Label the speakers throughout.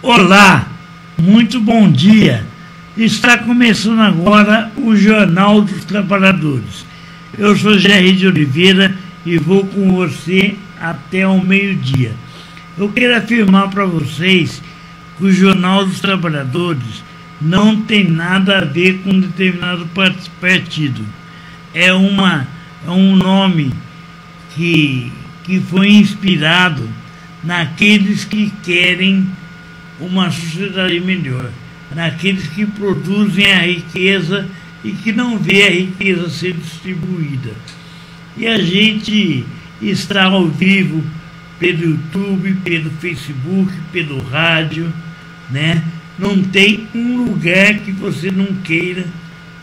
Speaker 1: Olá, muito bom dia. Está começando agora o Jornal dos Trabalhadores. Eu sou Jair de Oliveira e vou com você até o meio-dia. Eu quero afirmar para vocês que o Jornal dos Trabalhadores não tem nada a ver com determinado partido. É um nome que foi inspirado naqueles que querem uma sociedade melhor, naqueles que produzem a riqueza e que não vê a riqueza ser distribuída. E a gente está ao vivo pelo YouTube, pelo Facebook, pelo rádio, né? Não tem um lugar que você não queira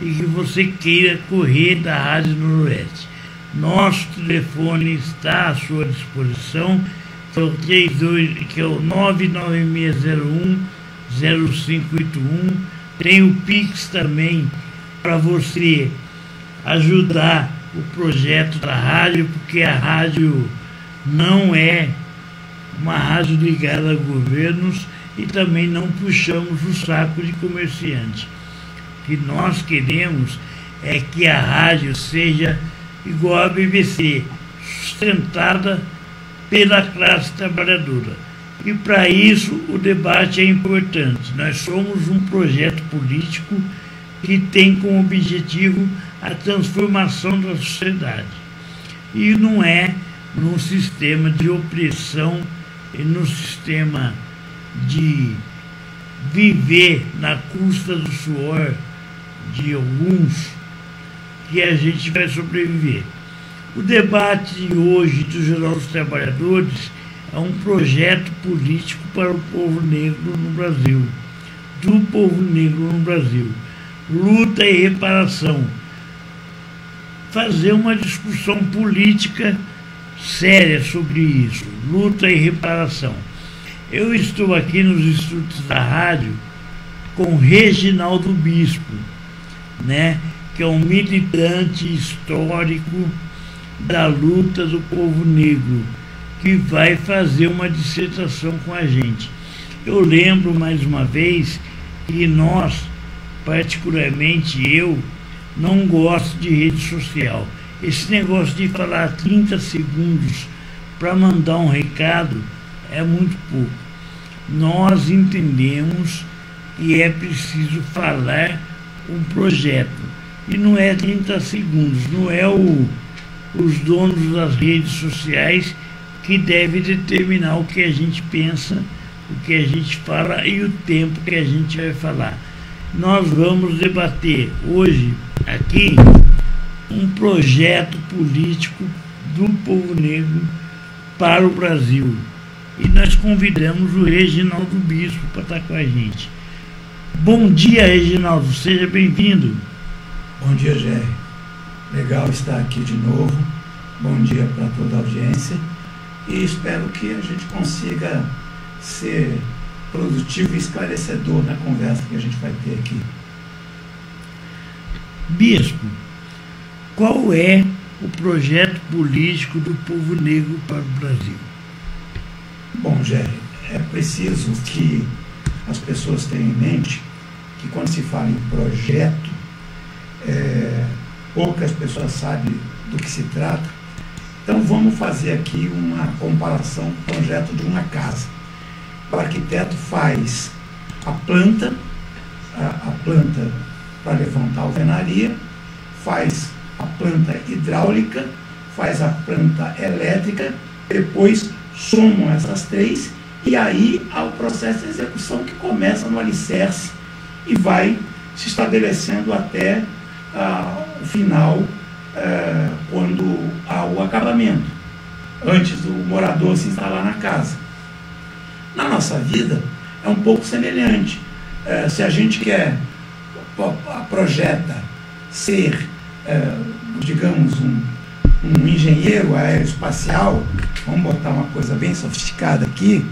Speaker 1: e que você queira correr da Rádio Noroeste. Nosso telefone está à sua disposição, que é o 99601-0581. Tem o Pix também para você ajudar o projeto da rádio, porque a rádio não é uma rádio ligada a governos e também não puxamos o saco de comerciante. O que nós queremos é que a rádio seja igual à BBC, sustentada pela classe trabalhadora. E para isso o debate é importante. Nós somos um projeto político que tem como objetivo a transformação da sociedade. E não é num sistema de opressão e num sistema de viver na custa do suor de alguns que a gente vai sobreviver. O debate de hoje do Jornal dos Trabalhadores é um projeto político para o povo negro no Brasil, do povo negro no Brasil. Luta e reparação. Fazer uma discussão política séria sobre isso. Luta e reparação. Eu estou aqui nos estúdios da rádio com Reginaldo Bispo, né, que é um militante histórico da luta do povo negro, que vai fazer uma dissertação com a gente. Eu lembro mais uma vez que nós, particularmente eu, não gosto de rede social. Esse negócio de falar 30 segundos para mandar um recado é muito pouco. Nós entendemos que é preciso falar um projeto. E não é 30 segundos, não é os donos das redes sociais que devem determinar o que a gente pensa, o que a gente fala e o tempo que a gente vai falar. Nós vamos debater hoje aqui um projeto político do povo negro para o Brasil. E nós convidamos o Reginaldo Bispo para estar com a gente. Bom dia, Reginaldo, seja bem-vindo.
Speaker 2: Bom dia, Jair. Legal estar aqui de novo. Bom dia para toda a audiência. E espero que a gente consiga ser produtivo e esclarecedor na conversa que a gente vai ter aqui.
Speaker 1: Bispo, qual é o projeto político do povo negro para o Brasil?
Speaker 2: Bom, Jair, é preciso que as pessoas tenham em mente que quando se fala em projeto, poucas pessoas sabem do que se trata. Então vamos fazer aqui uma comparação com o projeto de uma casa. O arquiteto faz a planta para levantar a alvenaria, faz a planta hidráulica, faz a planta elétrica, depois somam essas três e aí há o processo de execução que começa no alicerce e vai se estabelecendo até o final, quando há o acabamento, antes do morador se instalar na casa. Na nossa vida é um pouco semelhante. Se a gente quer, projeta ser, digamos, um engenheiro aeroespacial, vamos botar uma coisa bem sofisticada aqui,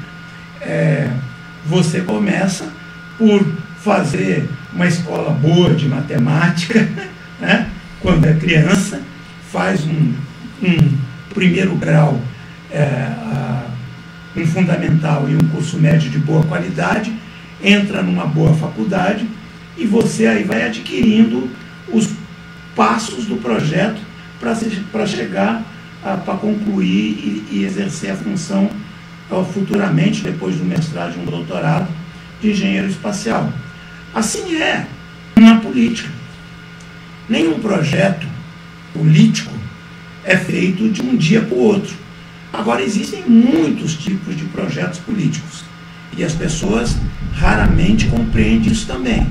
Speaker 2: você começa por fazer uma escola boa de matemática, né? Quando é criança, faz um primeiro grau, um fundamental e um curso médio de boa qualidade, entra numa boa faculdade e você aí vai adquirindo os passos do projeto para chegar para concluir e exercer a função futuramente, depois do mestrado e um doutorado, de engenheiro espacial. Assim é na política. Nenhum projeto político é feito de um dia para o outro. Agora, existem muitos tipos de projetos políticos e as pessoas raramente compreendem isso também.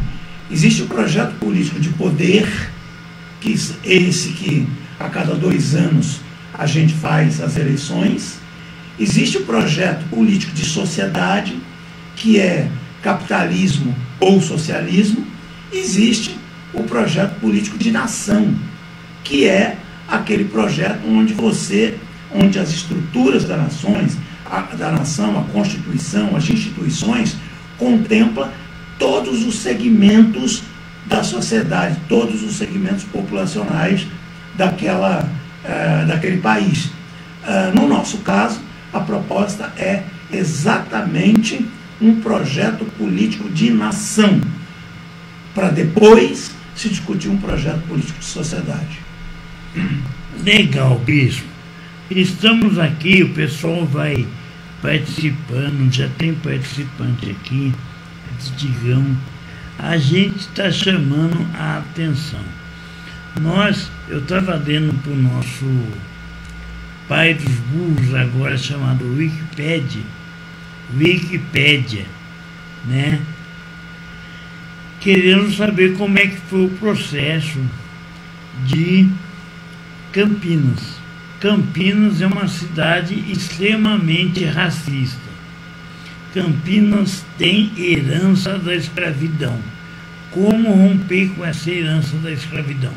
Speaker 2: Existe o projeto político de poder, que é esse que a cada 2 anos a gente faz as eleições. Existe o projeto político de sociedade, que é capitalismo ou socialismo. Existe o projeto político de nação, que é aquele projeto onde as estruturas da nação, a Constituição, as instituições, contempla todos os segmentos da sociedade, todos os segmentos populacionais daquele país. No nosso caso, a proposta é exatamente um projeto político de nação, para depois se discutir um projeto político de sociedade.
Speaker 1: Legal, bispo. Estamos aqui, o pessoal vai participando, já tem participante aqui, digamos, a gente está chamando a atenção. Eu estava lendo para o nosso pai dos burros, agora chamado Wikipédia, né? Querendo saber como é que foi o processo de Campinas. Campinas é uma cidade extremamente racista. Campinas tem herança da escravidão. Como romper com essa herança da escravidão?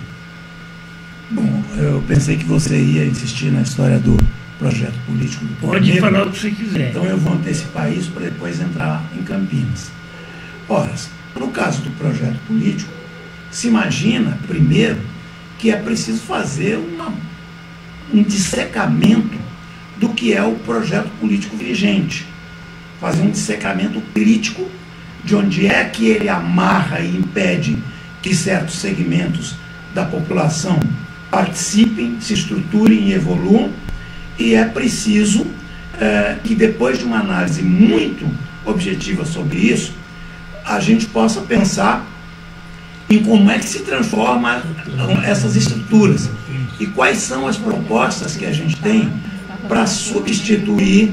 Speaker 2: Bom, eu pensei que você ia insistir na história do projeto político do
Speaker 1: Pode
Speaker 2: Negro.
Speaker 1: falar o que você quiser.
Speaker 2: Então eu vou antecipar isso para depois entrar em Campinas. Ora, no caso do projeto político, se imagina, primeiro, que é preciso fazer um dissecamento do que é o projeto político vigente. Fazer um dissecamento crítico de onde é que ele amarra e impede que certos segmentos da população participem, se estruturem e evoluam, e é preciso que depois de uma análise muito objetiva sobre isso, a gente possa pensar em como é que se transforma essas estruturas e quais são as propostas que a gente tem para substituir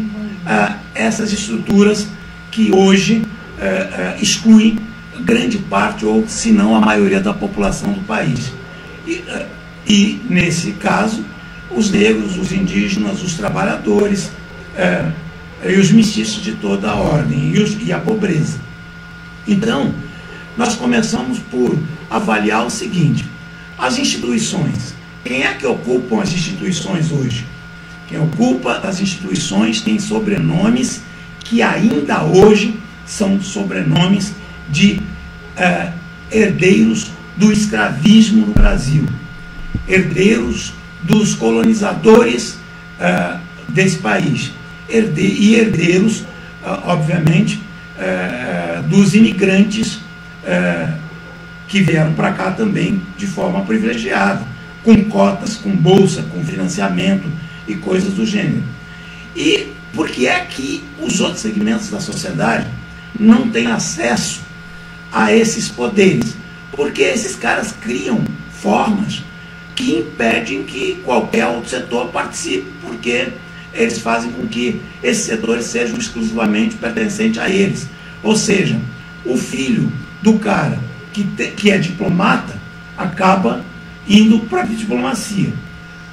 Speaker 2: essas estruturas que hoje excluem grande parte ou, se não, a maioria da população do país. E nesse caso, os negros, os indígenas, os trabalhadores e os mestiços de toda a ordem e a pobreza. Então, nós começamos por avaliar o seguinte: as instituições. Quem é que ocupa as instituições hoje? Quem ocupa as instituições tem sobrenomes que ainda hoje são sobrenomes de herdeiros do escravismo no Brasil, herdeiros dos colonizadores desse país, e herdeiros, obviamente, dos imigrantes que vieram para cá também de forma privilegiada, com cotas, com bolsa, com financiamento e coisas do gênero. E por que é que os outros segmentos da sociedade não têm acesso a esses poderes? Porque esses caras criam formas que impedem que qualquer outro setor participe, porque eles fazem com que esses setores sejam exclusivamente pertencentes a eles. Ou seja, o filho do cara que é diplomata acaba indo para a diplomacia.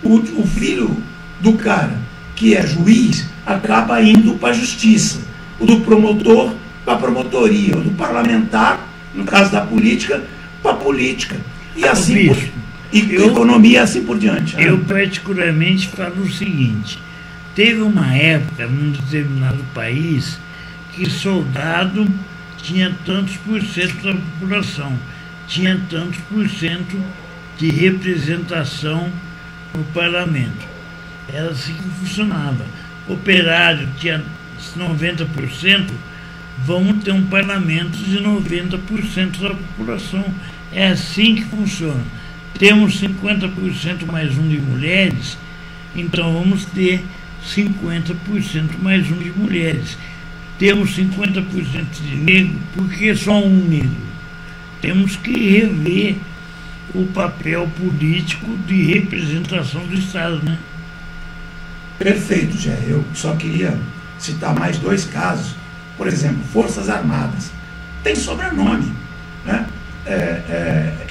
Speaker 2: O filho do cara que é juiz acaba indo para a justiça. O do promotor para a promotoria. O do parlamentar, no caso da política, para a política. E assim economia assim por diante.
Speaker 1: Eu particularmente falo o seguinte: teve uma época num determinado país que soldado tinha tantos por cento da população, tinha tantos por cento de representação no parlamento. Era assim que funcionava. Operário tinha 90% vamos ter um parlamento de 90% da população. É assim que funciona. Temos 50% mais um de mulheres, então vamos ter 50% mais um de mulheres. Temos 50% de negro, porque só um negro. Temos que rever o papel político de representação do Estado, né?
Speaker 2: Perfeito, Gé. Eu só queria citar mais 2 casos. Por exemplo, Forças Armadas. Tem sobrenome, né?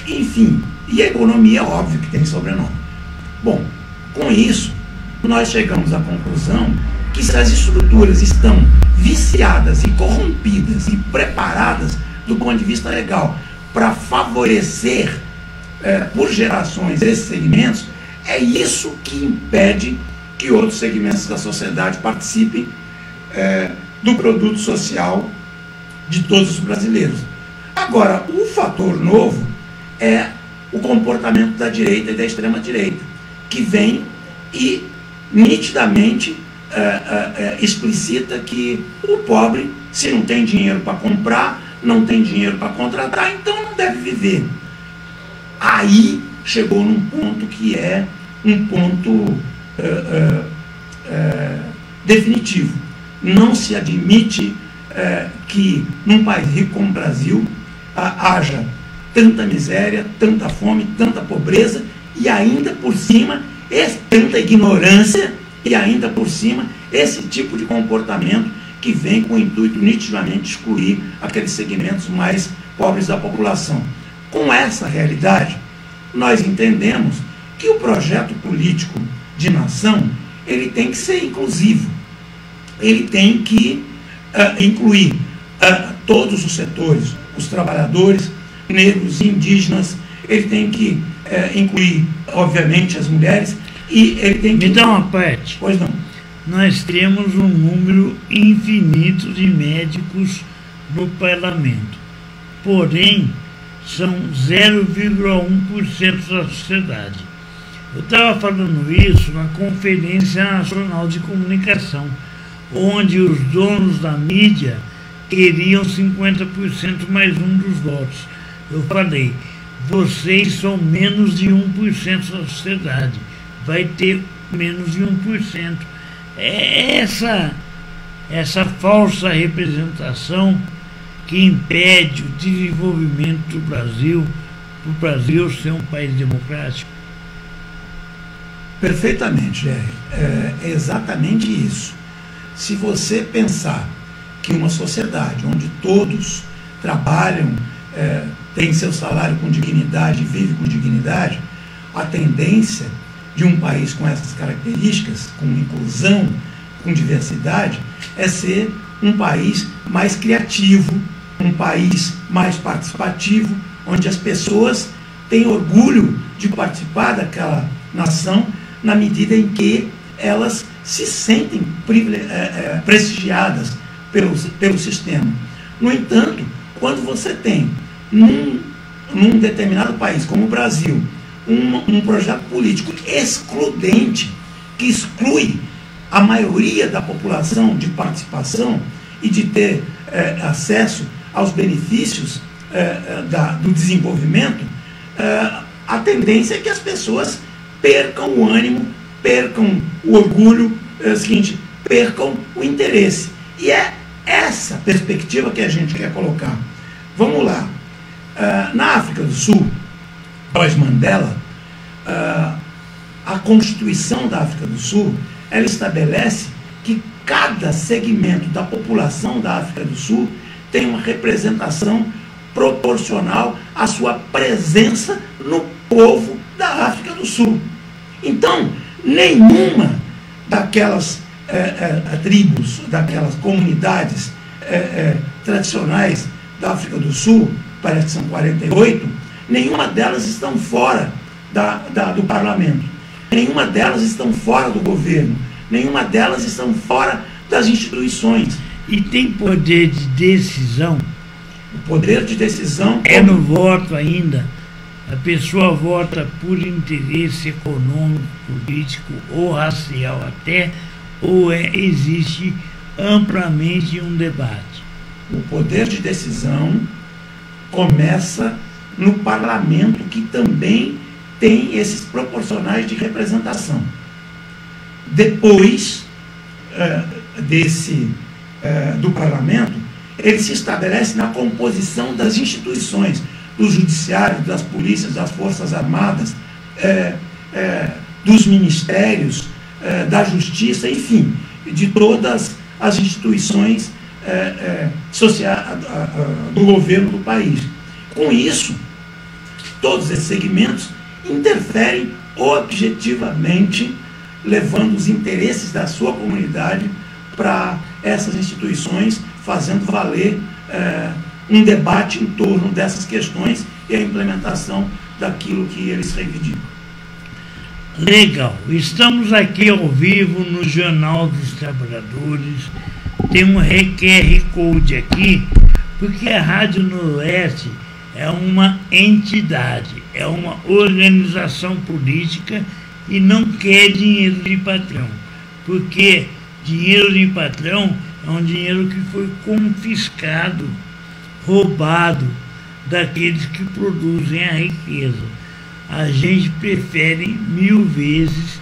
Speaker 2: Enfim, e a economia, óbvio que tem sobrenome. Bom, com isso, nós chegamos à conclusão que se as estruturas estão viciadas e corrompidas e preparadas do ponto de vista legal para favorecer por gerações esses segmentos, é isso que impede que outros segmentos da sociedade participem do produto social de todos os brasileiros. Agora, o fator novo é o comportamento da direita e da extrema-direita, que vem e nitidamente explicita que o pobre, se não tem dinheiro para comprar, não tem dinheiro para contratar, então não deve viver. Aí chegou num ponto que é um ponto definitivo. Não se admite que num país rico como o Brasil haja tanta miséria, tanta fome, tanta pobreza e ainda por cima tanta ignorância e ainda por cima esse tipo de comportamento que vem com o intuito nitidamente de excluir aqueles segmentos mais pobres da população. Com essa realidade, nós entendemos que o projeto político de nação ele tem que ser inclusivo. Ele tem que incluir todos os setores, os trabalhadores, negros, indígenas, ele tem que incluir, obviamente, as mulheres, e ele tem que...
Speaker 1: Me dá uma parte.
Speaker 2: Pois não.
Speaker 1: Nós temos um número infinito de médicos no parlamento, porém, são 0,1% da sociedade. Eu estava falando isso na Conferência Nacional de Comunicação, onde os donos da mídia queriam 50% mais um dos votos. Eu falei, vocês são menos de 1% da sociedade, vai ter menos de 1%. É essa falsa representação que impede o desenvolvimento do Brasil, para o Brasil ser um país democrático.
Speaker 2: Perfeitamente, Jerry. É exatamente isso. Se você pensar que uma sociedade onde todos trabalham, têm seu salário com dignidade e vivem com dignidade, a tendência de um país com essas características, com inclusão, com diversidade, é ser um país mais criativo, um país mais participativo, onde as pessoas têm orgulho de participar daquela nação, na medida em que elas se sentem prestigiadas pelo sistema. No entanto, quando você tem num determinado país, como o Brasil, um projeto político excludente, que exclui a maioria da população de participação e de ter acesso aos benefícios do desenvolvimento, a tendência é que as pessoas percam o ânimo, percam o orgulho, percam o interesse. E é essa perspectiva que a gente quer colocar. Vamos lá. Na África do Sul, pós Mandela, a Constituição da África do Sul, ela estabelece que cada segmento da população da África do Sul tem uma representação proporcional à sua presença no povo da África do Sul. Então, nenhuma daquelas tribos, daquelas comunidades tradicionais da África do Sul, parece que são 48, nenhuma delas estão fora do parlamento, nenhuma delas estão fora do governo, nenhuma delas estão fora das instituições.
Speaker 1: E tem poder de decisão?
Speaker 2: O poder de decisão
Speaker 1: é no voto ainda. A pessoa vota por interesse econômico, político ou racial até, ou existe amplamente um debate?
Speaker 2: O poder de decisão começa no parlamento, que também tem esses proporcionais de representação. Depois do parlamento, ele se estabelece na composição das instituições, do judiciário, das polícias, das forças armadas, dos ministérios, da justiça, enfim, de todas as instituições do governo do país. Com isso, todos esses segmentos interferem objetivamente, levando os interesses da sua comunidade para essas instituições, fazendo valer um debate em torno dessas questões e a implementação daquilo que eles reivindicam.
Speaker 1: Legal. Estamos aqui ao vivo no Jornal dos Trabalhadores. Tem um QR Code aqui, porque a Rádio Noroeste é uma entidade, é uma organização política e não quer dinheiro de patrão, porque dinheiro de patrão é um dinheiro que foi confiscado, roubado daqueles que produzem a riqueza. A gente prefere 1000 vezes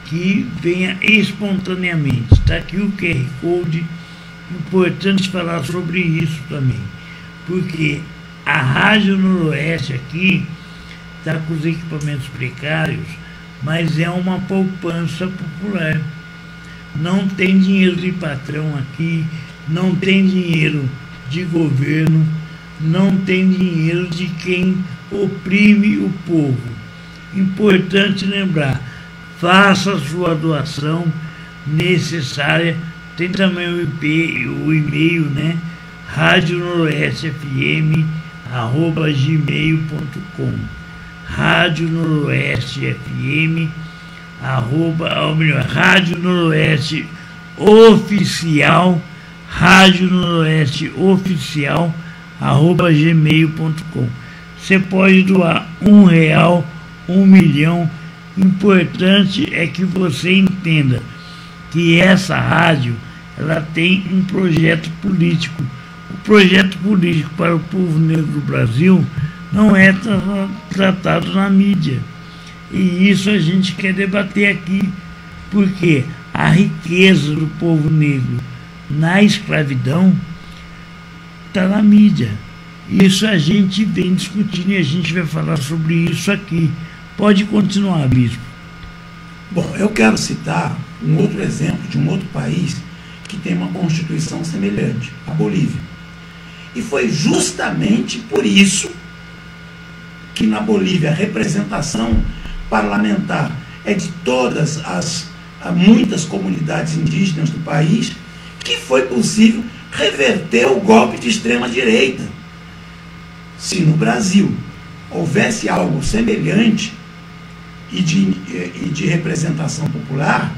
Speaker 1: que venha espontaneamente. Está aqui o QR Code, importante falar sobre isso também, porque a Rádio Noroeste aqui está com os equipamentos precários, mas é uma poupança popular. Não tem dinheiro de patrão aqui, não tem dinheiro de governo, não tem dinheiro de quem oprime o povo. Importante lembrar, faça a sua doação necessária. Tem também o e-mail, né? radionoroestefm@gmail.com, Rádio Noroeste FM, Rádio Noroeste Oficial, Rádio Noroeste Oficial, @gmail.com. Você pode doar R$1, 1 milhão. Importante é que você entenda que essa rádio, ela tem um projeto político. O projeto político para o povo negro do Brasil não é tratado na mídia. E isso a gente quer debater aqui, porque a riqueza do povo negro na escravidão está na mídia. Isso a gente vem discutindo e a gente vai falar sobre isso aqui. Pode continuar, Bispo.
Speaker 2: Bom, eu quero citar um outro exemplo de um outro país que tem uma constituição semelhante, a Bolívia. E foi justamente por isso que na Bolívia a representação parlamentar é de todas as muitas comunidades indígenas do país, que foi possível reverter o golpe de extrema-direita. Se no Brasil houvesse algo semelhante e de representação popular,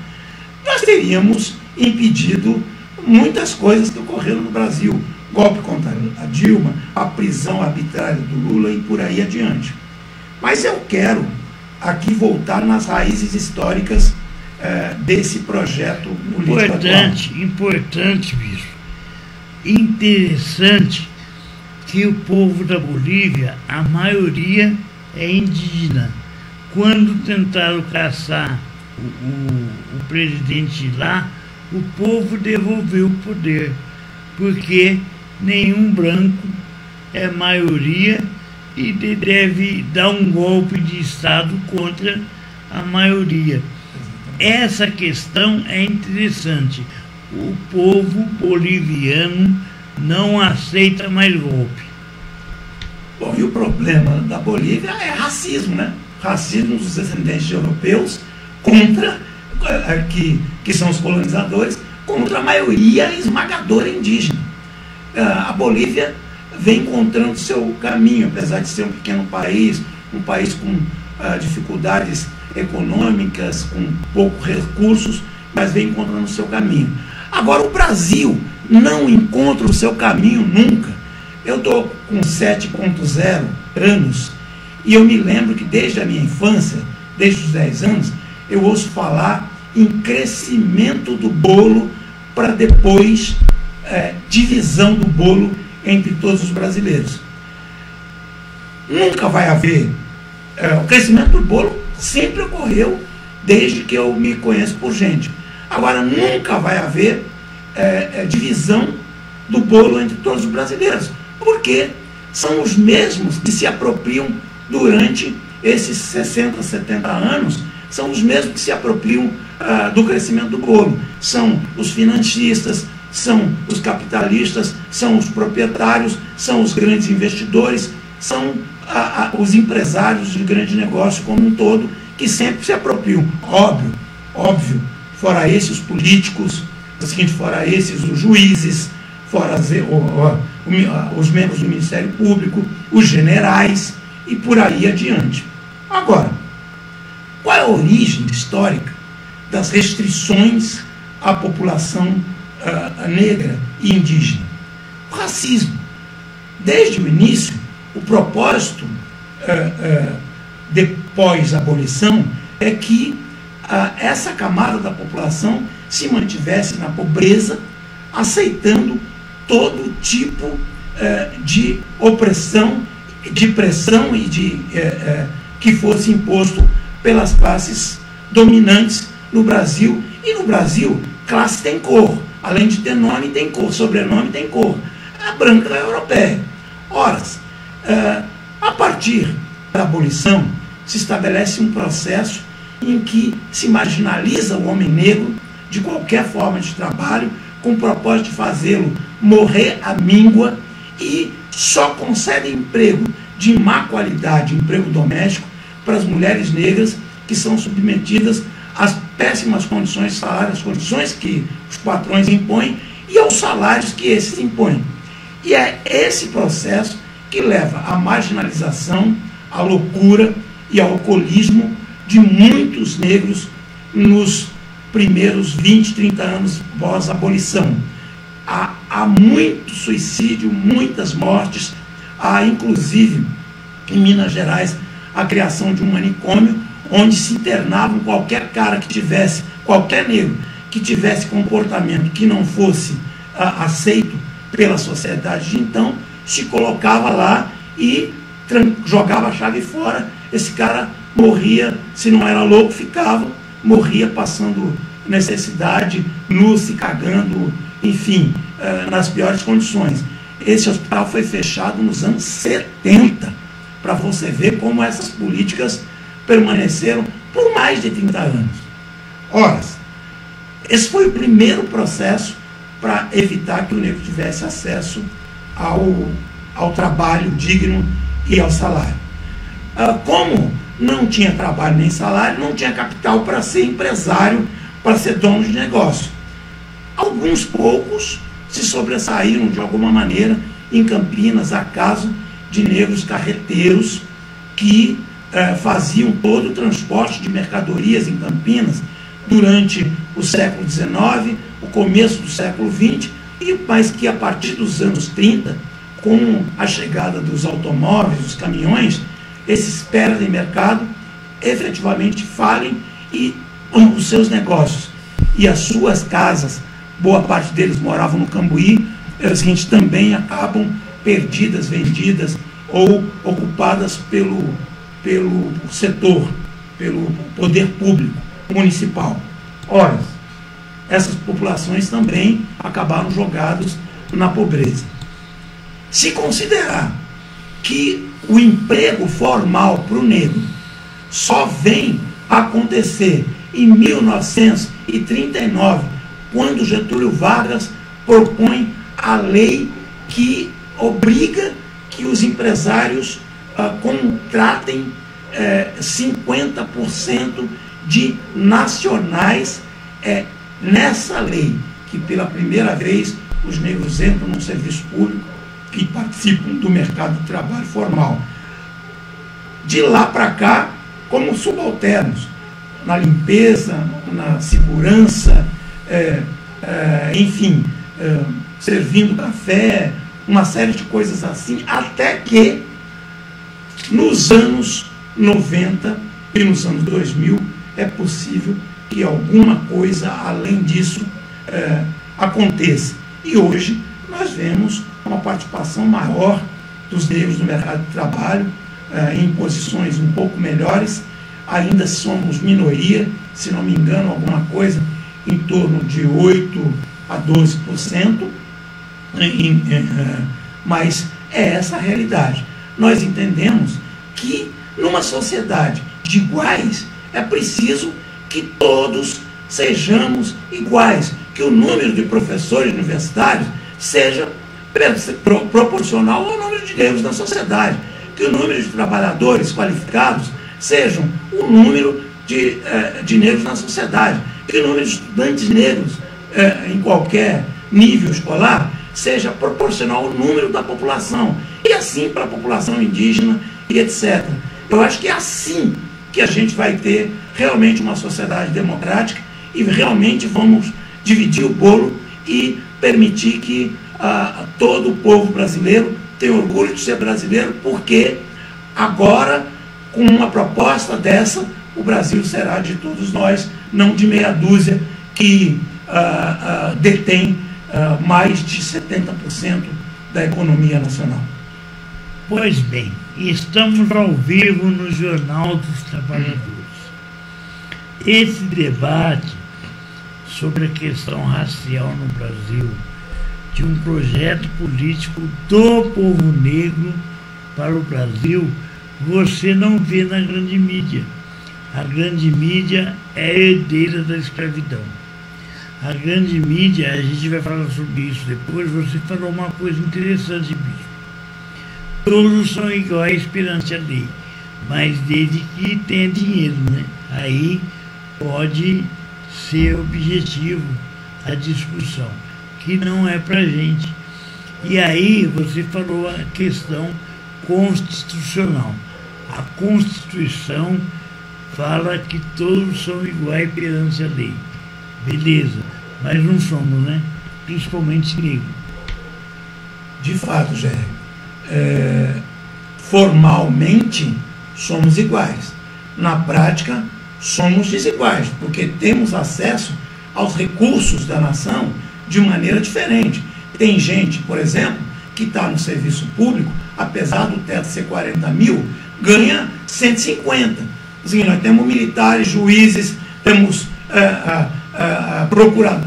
Speaker 2: nós teríamos impedido muitas coisas que ocorreram no Brasil. Golpe contra a Dilma, a prisão arbitrária do Lula e por aí adiante. Mas eu quero aqui voltar nas raízes históricas desse projeto político atual.
Speaker 1: Importante, Bispo. Interessante que o povo da Bolívia, a maioria é indígena. Quando tentaram caçar o presidente lá, o povo devolveu o poder, porque nenhum branco é maioria e deve dar um golpe de Estado contra a maioria. Essa questão é interessante. O povo boliviano não aceita mais golpe.
Speaker 2: Bom, e o problema da Bolívia é racismo, né? Racismo dos descendentes de europeus contra, que são os colonizadores, contra a maioria esmagadora indígena. A Bolívia vem encontrando seu caminho, apesar de ser um pequeno país, um país com dificuldades econômicas, com poucos recursos, mas vem encontrando seu caminho. Agora, o Brasil não encontra o seu caminho nunca. Eu estou com 7,0 anos e eu me lembro que desde a minha infância, desde os 10 anos, eu ouço falar em crescimento do bolo para depois divisão do bolo entre todos os brasileiros. Nunca vai haver. O crescimento do bolo sempre ocorreu desde que eu me conheço por gente. Agora, nunca vai haver divisão do bolo entre todos os brasileiros, porque são os mesmos que se apropriam durante esses 60, 70 anos, são os mesmos que se apropriam do crescimento do bolo. São os financistas, são os capitalistas, são os proprietários, são os grandes investidores, são os empresários de grande negócio como um todo, que sempre se apropriam. Óbvio, fora esses os políticos, fora esses os juízes, fora os membros do Ministério Público, os generais e por aí adiante. Agora, qual é a origem histórica das restrições à população negra e indígena? O racismo. Desde o início, o propósito depois da abolição é que essa camada da população se mantivesse na pobreza, aceitando todo tipo de opressão, de pressão e que fosse imposto pelas classes dominantes no Brasil. E no Brasil, classe tem cor. Além de ter nome, tem cor. Sobrenome tem cor. A branca é a europeia. Ora, a partir da abolição, se estabelece um processo em que se marginaliza o homem negro de qualquer forma de trabalho, com o propósito de fazê-lo morrer à míngua, e só concede emprego de má qualidade, emprego doméstico, para as mulheres negras que são submetidas às péssimas condições de salário, às condições que os patrões impõem e aos salários que esses impõem. E é esse processo que leva à marginalização, à loucura e ao alcoolismo de muitos negros nos primeiros 20, 30 anos pós-abolição. Há muito suicídio, muitas mortes, há inclusive em Minas Gerais a criação de um manicômio onde se internavam qualquer cara que tivesse, qualquer negro que tivesse comportamento que não fosse aceito pela sociedade de então, se colocava lá e jogava a chave fora. Esse cara morria, se não era louco, morria passando necessidade, nu, se cagando, enfim, nas piores condições. Esse hospital foi fechado nos anos 70, para você ver como essas políticas permaneceram por mais de 30 anos. Ora, esse foi o primeiro processo para evitar que o negro tivesse acesso ao trabalho digno e ao salário. Como não tinha trabalho nem salário, não tinha capital para ser empresário, para ser dono de negócio. Alguns poucos se sobressaíram de alguma maneira em Campinas, a caso de negros carreteiros que faziam todo o transporte de mercadorias em Campinas durante o século XIX, o começo do século XX, mas que a partir dos anos 30, com a chegada dos automóveis, dos caminhões, esses perdem mercado, efetivamente falem, e os seus negócios e as suas casas, boa parte deles moravam no Cambuí, as gente também acabam perdidas, vendidas ou ocupadas pelo setor, pelo poder público municipal. Ora, essas populações também acabaram jogadas na pobreza. Se considerar que o emprego formal para o negro só vem acontecer em 1939, quando Getúlio Vargas propõe a lei que obriga que os empresários contratem 50% de nacionais. Nessa lei que pela primeira vez os negros entram no serviço público e participam do mercado de trabalho formal. De lá para cá, como subalternos, na limpeza, na segurança, enfim, servindo café, uma série de coisas assim, até que nos anos 90 e nos anos 2000 é possível que alguma coisa além disso aconteça. E hoje nós vemos uma participação maior dos negros no mercado de trabalho, em posições um pouco melhores. Ainda somos minoria, se não me engano, alguma coisa em torno de 8 a 12%, mas é essa a realidade. Nós entendemos que numa sociedade de iguais é preciso que todos sejamos iguais, que o número de professores universitários seja proporcional ao número de negros na sociedade, que o número de trabalhadores qualificados sejam o número de negros na sociedade, que o número de estudantes negros em qualquer nível escolar seja proporcional ao número da população, e assim para a população indígena e etc. Eu acho que é assim que a gente vai ter realmente uma sociedade democrática e realmente vamos dividir o bolo e permitir que todo o povo brasileiro tenha orgulho de ser brasileiro, porque agora, com uma proposta dessa, o Brasil será de todos nós, não de meia dúzia que detém mais de 70% da economia nacional.
Speaker 1: Pois bem, estamos ao vivo no Jornal dos Trabalhadores. Esse debate sobre a questão racial no Brasil, de um projeto político do povo negro para o Brasil, você não vê na grande mídia. A grande mídia é herdeira da escravidão. A grande mídia, a gente vai falar sobre isso depois, você falou uma coisa interessante, bicho. Todos são iguais perante a lei, mas desde que tenha dinheiro, né? Aí pode ser objetivo a discussão, que não é para gente. E aí você falou a questão constitucional. A Constituição fala que todos são iguais perante a lei. Beleza, mas não somos, né? Principalmente negros.
Speaker 2: De fato, Jair, formalmente somos iguais. Na prática, somos desiguais, porque temos acesso aos recursos da nação de maneira diferente. Tem gente, por exemplo, que está no serviço público, apesar do teto ser 40 mil, ganha 150. Assim, nós temos militares, juízes, temos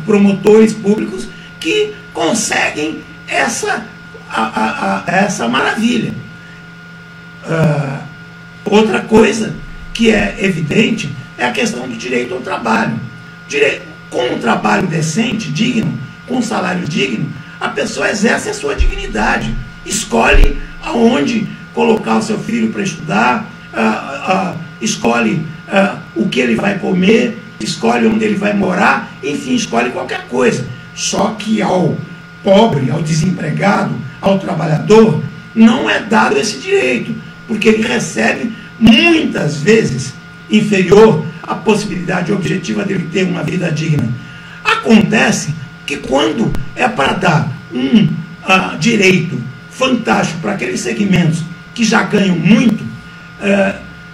Speaker 2: promotores públicos que conseguem essa maravilha. Outra coisa que é evidente é a questão do direito ao trabalho. Com um trabalho decente, digno, com um salário digno, a pessoa exerce a sua dignidade, escolhe aonde colocar o seu filho para estudar, escolhe o que ele vai comer, escolhe onde ele vai morar, enfim, escolhe qualquer coisa. Só que ao pobre, ao desempregado, ao trabalhador, não é dado esse direito, porque ele recebe muitas vezes inferior à possibilidade objetiva dele ter uma vida digna. Acontece que quando é para dar um direito fantástico para aqueles segmentos que já ganham muito,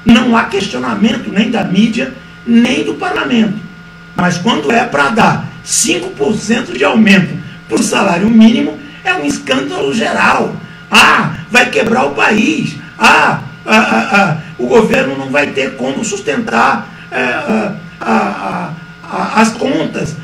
Speaker 2: não há questionamento nem da mídia, nem do parlamento. Mas quando é para dar 5% de aumento para o salário mínimo, é um escândalo geral. Vai quebrar o país. O governo não vai ter como sustentar as contas.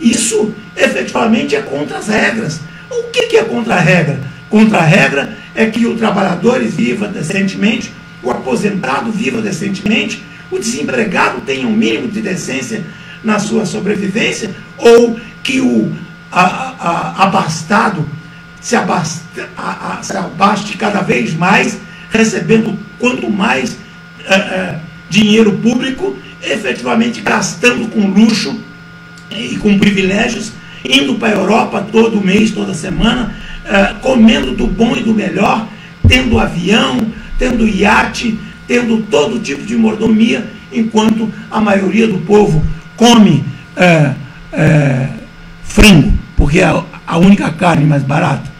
Speaker 2: Isso efetivamente é contra as regras. O que é contra a regra? Contra a regra é que o trabalhador viva decentemente, o aposentado viva decentemente, o desempregado tenha um mínimo de decência na sua sobrevivência, ou que o abastado se abaste cada vez mais, recebendo quanto mais dinheiro público, efetivamente gastando com luxo e com privilégios, indo para a Europa todo mês, toda semana, comendo do bom e do melhor, tendo avião, tendo iate, tendo todo tipo de mordomia, enquanto a maioria do povo come frango, porque é a única carne mais barata.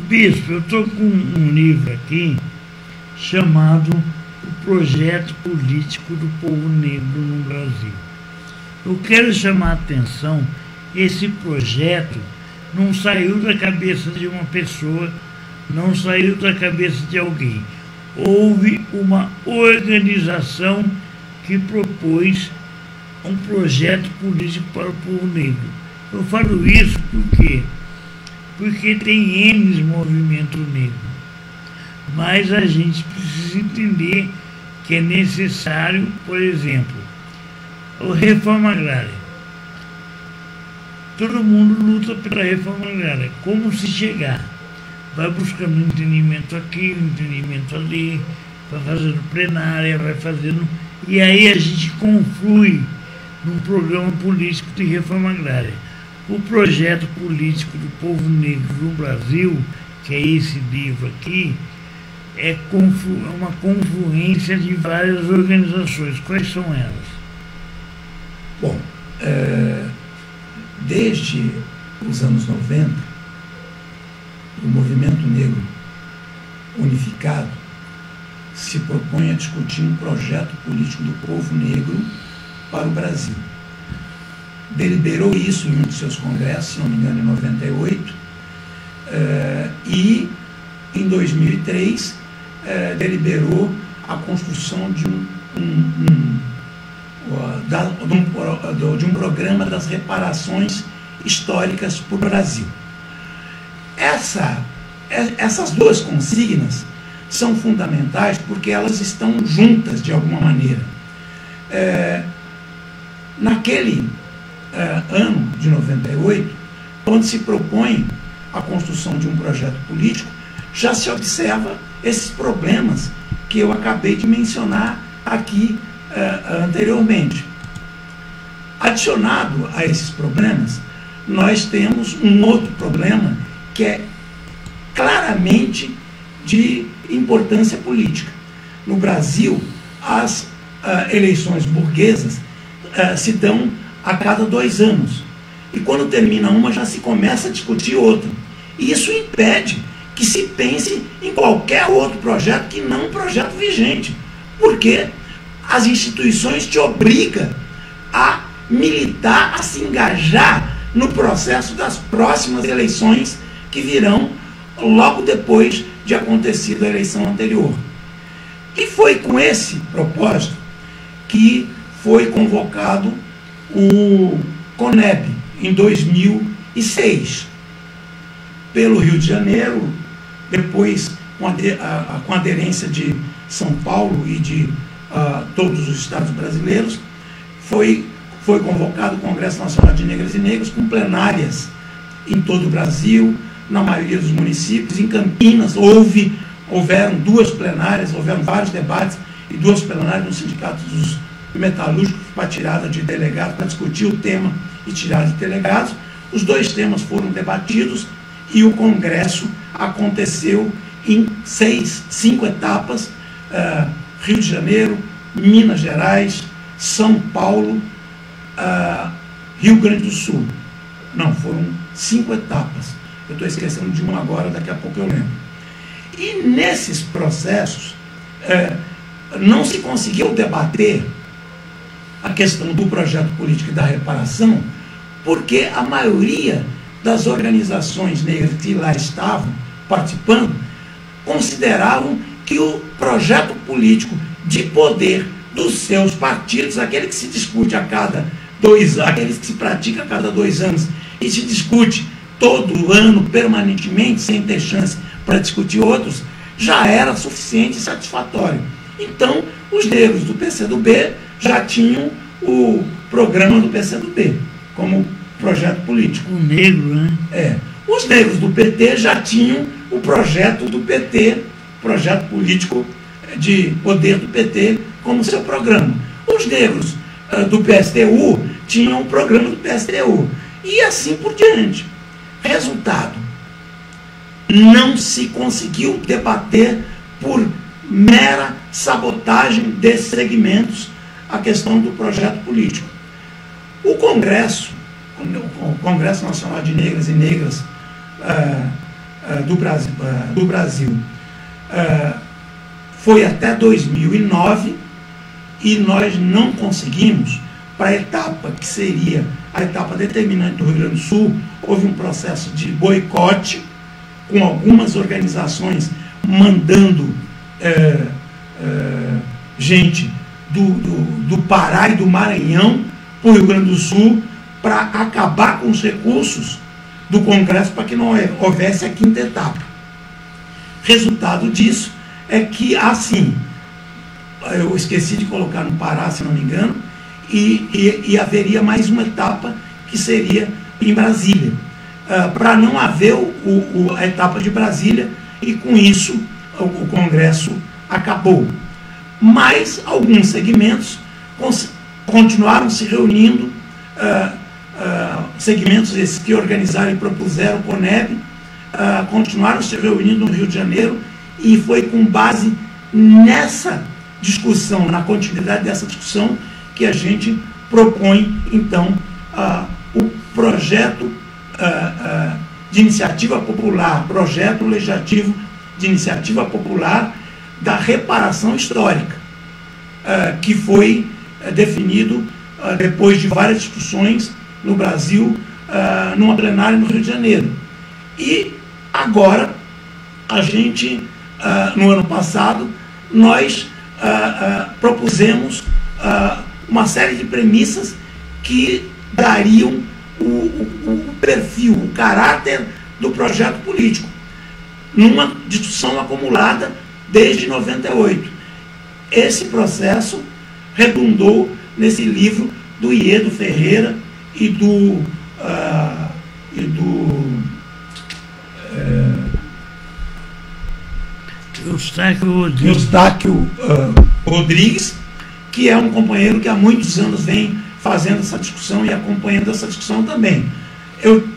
Speaker 1: Bispo, eu estou com um livro aqui chamado O Projeto Político do Povo Negro no Brasil. Eu quero chamar a atenção, esse projeto não saiu da cabeça de uma pessoa, não saiu da cabeça de alguém. Houve uma organização que propôs um projeto político para o povo negro. Eu falo isso por quê? Porque tem N movimento negro. Mas a gente precisa entender que é necessário, por exemplo, a reforma agrária. Todo mundo luta pela reforma agrária. Como se chegar? Vai buscando um entendimento aqui, um entendimento ali, vai fazendo plenária, vai fazendo... E aí a gente conflui num programa político de reforma agrária. O projeto político do povo negro no Brasil, que é esse livro aqui, é uma confluência de várias organizações. Quais são elas?
Speaker 2: Bom, desde os anos 90, o movimento negro unificado se propõe a discutir um projeto político do povo negro para o Brasil. Deliberou isso em um de seus congressos, se não me engano, em 98, e em 2003 deliberou a construção de um programa das reparações históricas para o Brasil. Essas duas consignas são fundamentais porque elas estão juntas de alguma maneira. Naquele ano de 98, quando se propõe a construção de um projeto político, já se observa esses problemas que eu acabei de mencionar aqui anteriormente. Adicionado a esses problemas, nós temos um outro problema que é claramente de importância política. No Brasil, as eleições burguesas se dão a cada 2 anos. E quando termina uma, já se começa a discutir outra. E isso impede que se pense em qualquer outro projeto que não um projeto vigente. Porque as instituições te obrigam a militar, a se engajar no processo das próximas eleições que virão logo depois de acontecido a eleição anterior. E foi com esse propósito que foi convocado o CONEB em 2006 pelo Rio de Janeiro, depois com a aderência de São Paulo e de todos os estados brasileiros, foi convocado o Congresso Nacional de Negras e Negros com plenárias em todo o Brasil, na maioria dos municípios. Em Campinas houveram 2 plenárias, houveram vários debates e 2 plenárias no Sindicato dos Metalúrgicos para tirada de delegados, para discutir o tema e tirada de delegados. Os 2 temas foram debatidos e o Congresso aconteceu em 5 etapas: Rio de Janeiro, Minas Gerais, São Paulo, Rio Grande do Sul. Não, foram 5 etapas. Eu estou esquecendo de uma agora, daqui a pouco eu lembro. E nesses processos, não se conseguiu debater a questão do projeto político e da reparação, porque a maioria das organizações negras que lá estavam participando consideravam que o projeto político de poder dos seus partidos, aquele que se discute a cada 2 anos, aqueles que se pratica a cada 2 anos e se discute todo ano, permanentemente, sem ter chance para discutir outros, já era suficiente e satisfatório. Então, os negros do PCdoB já tinham o programa do PCdoB como projeto político.
Speaker 1: O negro, né?
Speaker 2: Os negros do PT já tinham o projeto do PT, projeto político de poder do PT, como seu programa. Os negros do PSTU tinham o programa do PSTU. E assim por diante. Resultado: não se conseguiu debater por mera sabotagem desses segmentos a questão do projeto político. O Congresso Nacional de Negras e Negras do Brasil foi até 2009 e nós não conseguimos, para a etapa que seria a etapa determinante do Rio Grande do Sul, houve um processo de boicote, com algumas organizações mandando gente do Pará e do Maranhão para o Rio Grande do Sul para acabar com os recursos do Congresso para que não houvesse a quinta etapa. Resultado disso é que, assim, eu esqueci de colocar no Pará, se não me engano, e haveria mais uma etapa que seria em Brasília, para não haver a etapa de Brasília, e com isso o Congresso acabou. Mas alguns segmentos continuaram se reunindo, segmentos esses que organizaram e propuseram o CONEB, continuaram se reunindo no Rio de Janeiro, e foi com base nessa discussão, na continuidade dessa discussão, que a gente propõe, então, o projeto de iniciativa popular, projeto legislativo de iniciativa popular da reparação histórica, que foi definido depois de várias discussões no Brasil, numa plenária no Rio de Janeiro. E agora, a gente, no ano passado, nós propusemos uma série de premissas que dariam o perfil, o caráter do projeto político, numa discussão acumulada desde 98. Esse processo redundou nesse livro do Iedo Ferreira e do Eustáquio Rodrigues, que é um companheiro que há muitos anos vem fazendo essa discussão e acompanhando essa discussão também. Eu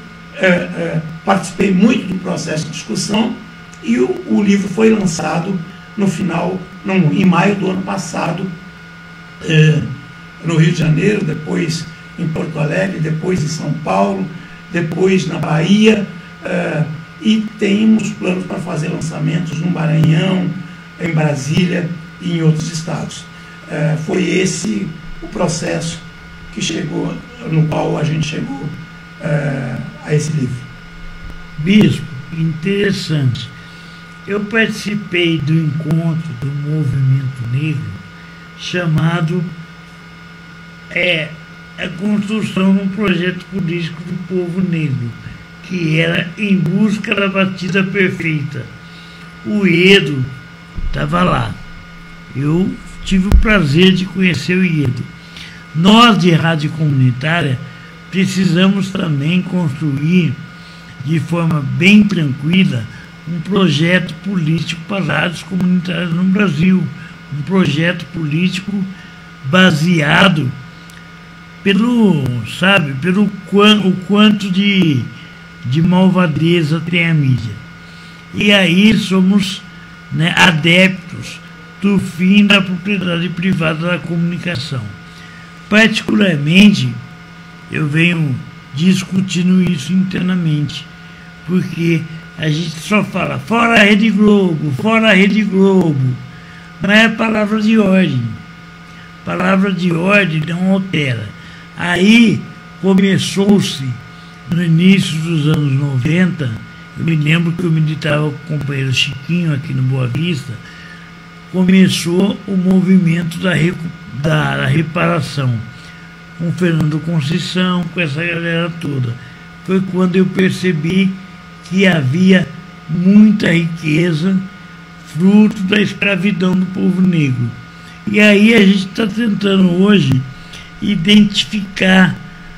Speaker 2: participei muito do processo de discussão, e o livro foi lançado em maio do ano passado, no Rio de Janeiro, depois em Porto Alegre, depois em São Paulo, depois na Bahia, e temos planos para fazer lançamentos no Maranhão, em Brasília e em outros estados. Foi esse o processo que chegou, no qual a gente chegou a esse livro.
Speaker 1: Bispo, interessante. Eu participei do encontro do movimento negro chamado a construção de um projeto político do povo negro, que era Em Busca da Batida Perfeita. O Iedo estava lá. Eu tive o prazer de conhecer o Iedo. Nós, de rádio comunitária, precisamos também construir de forma bem tranquila um projeto político para as rádios comunitárias no Brasil, um projeto político baseado pelo quanto de malvadeza tem a mídia. E aí somos, adeptos do fim da propriedade privada da comunicação. Particularmente, eu venho discutindo isso internamente, porque a gente só fala fora a Rede Globo, fora a Rede Globo, mas é palavra de ordem. Palavra de ordem não altera. Aí começou-se, no início dos anos 90, eu me lembro que eu militava com o companheiro Chiquinho aqui no Boa Vista, começou o movimento da reparação, com Fernando Conceição, com essa galera toda. Foi quando eu percebi que havia muita riqueza fruto da escravidão do povo negro. E aí a gente está tentando hoje identificar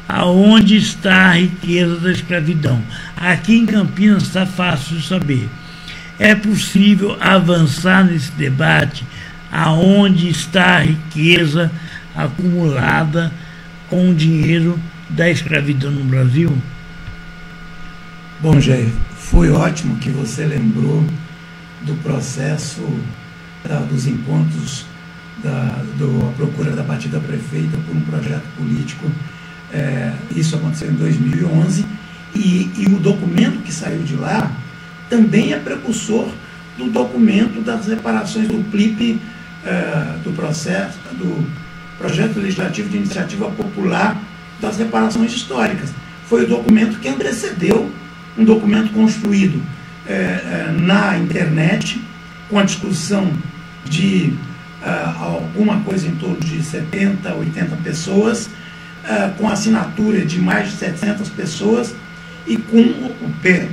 Speaker 1: aonde está a riqueza da escravidão. Aqui em Campinas está fácil de saber. É possível avançar nesse debate aonde está a riqueza acumulada com o dinheiro da escravidão no Brasil?
Speaker 2: Bom, Jair, foi ótimo que você lembrou do processo dos encontros da procura da batida prefeita por um projeto político. Isso aconteceu em 2011, e o documento que saiu de lá também é precursor do documento das reparações do PLIP, do processo Projeto Legislativo de Iniciativa Popular das Reparações Históricas. Foi o documento que antecedeu um documento construído na internet, com a discussão de alguma coisa em torno de 70, 80 pessoas, com assinatura de mais de 700 pessoas, e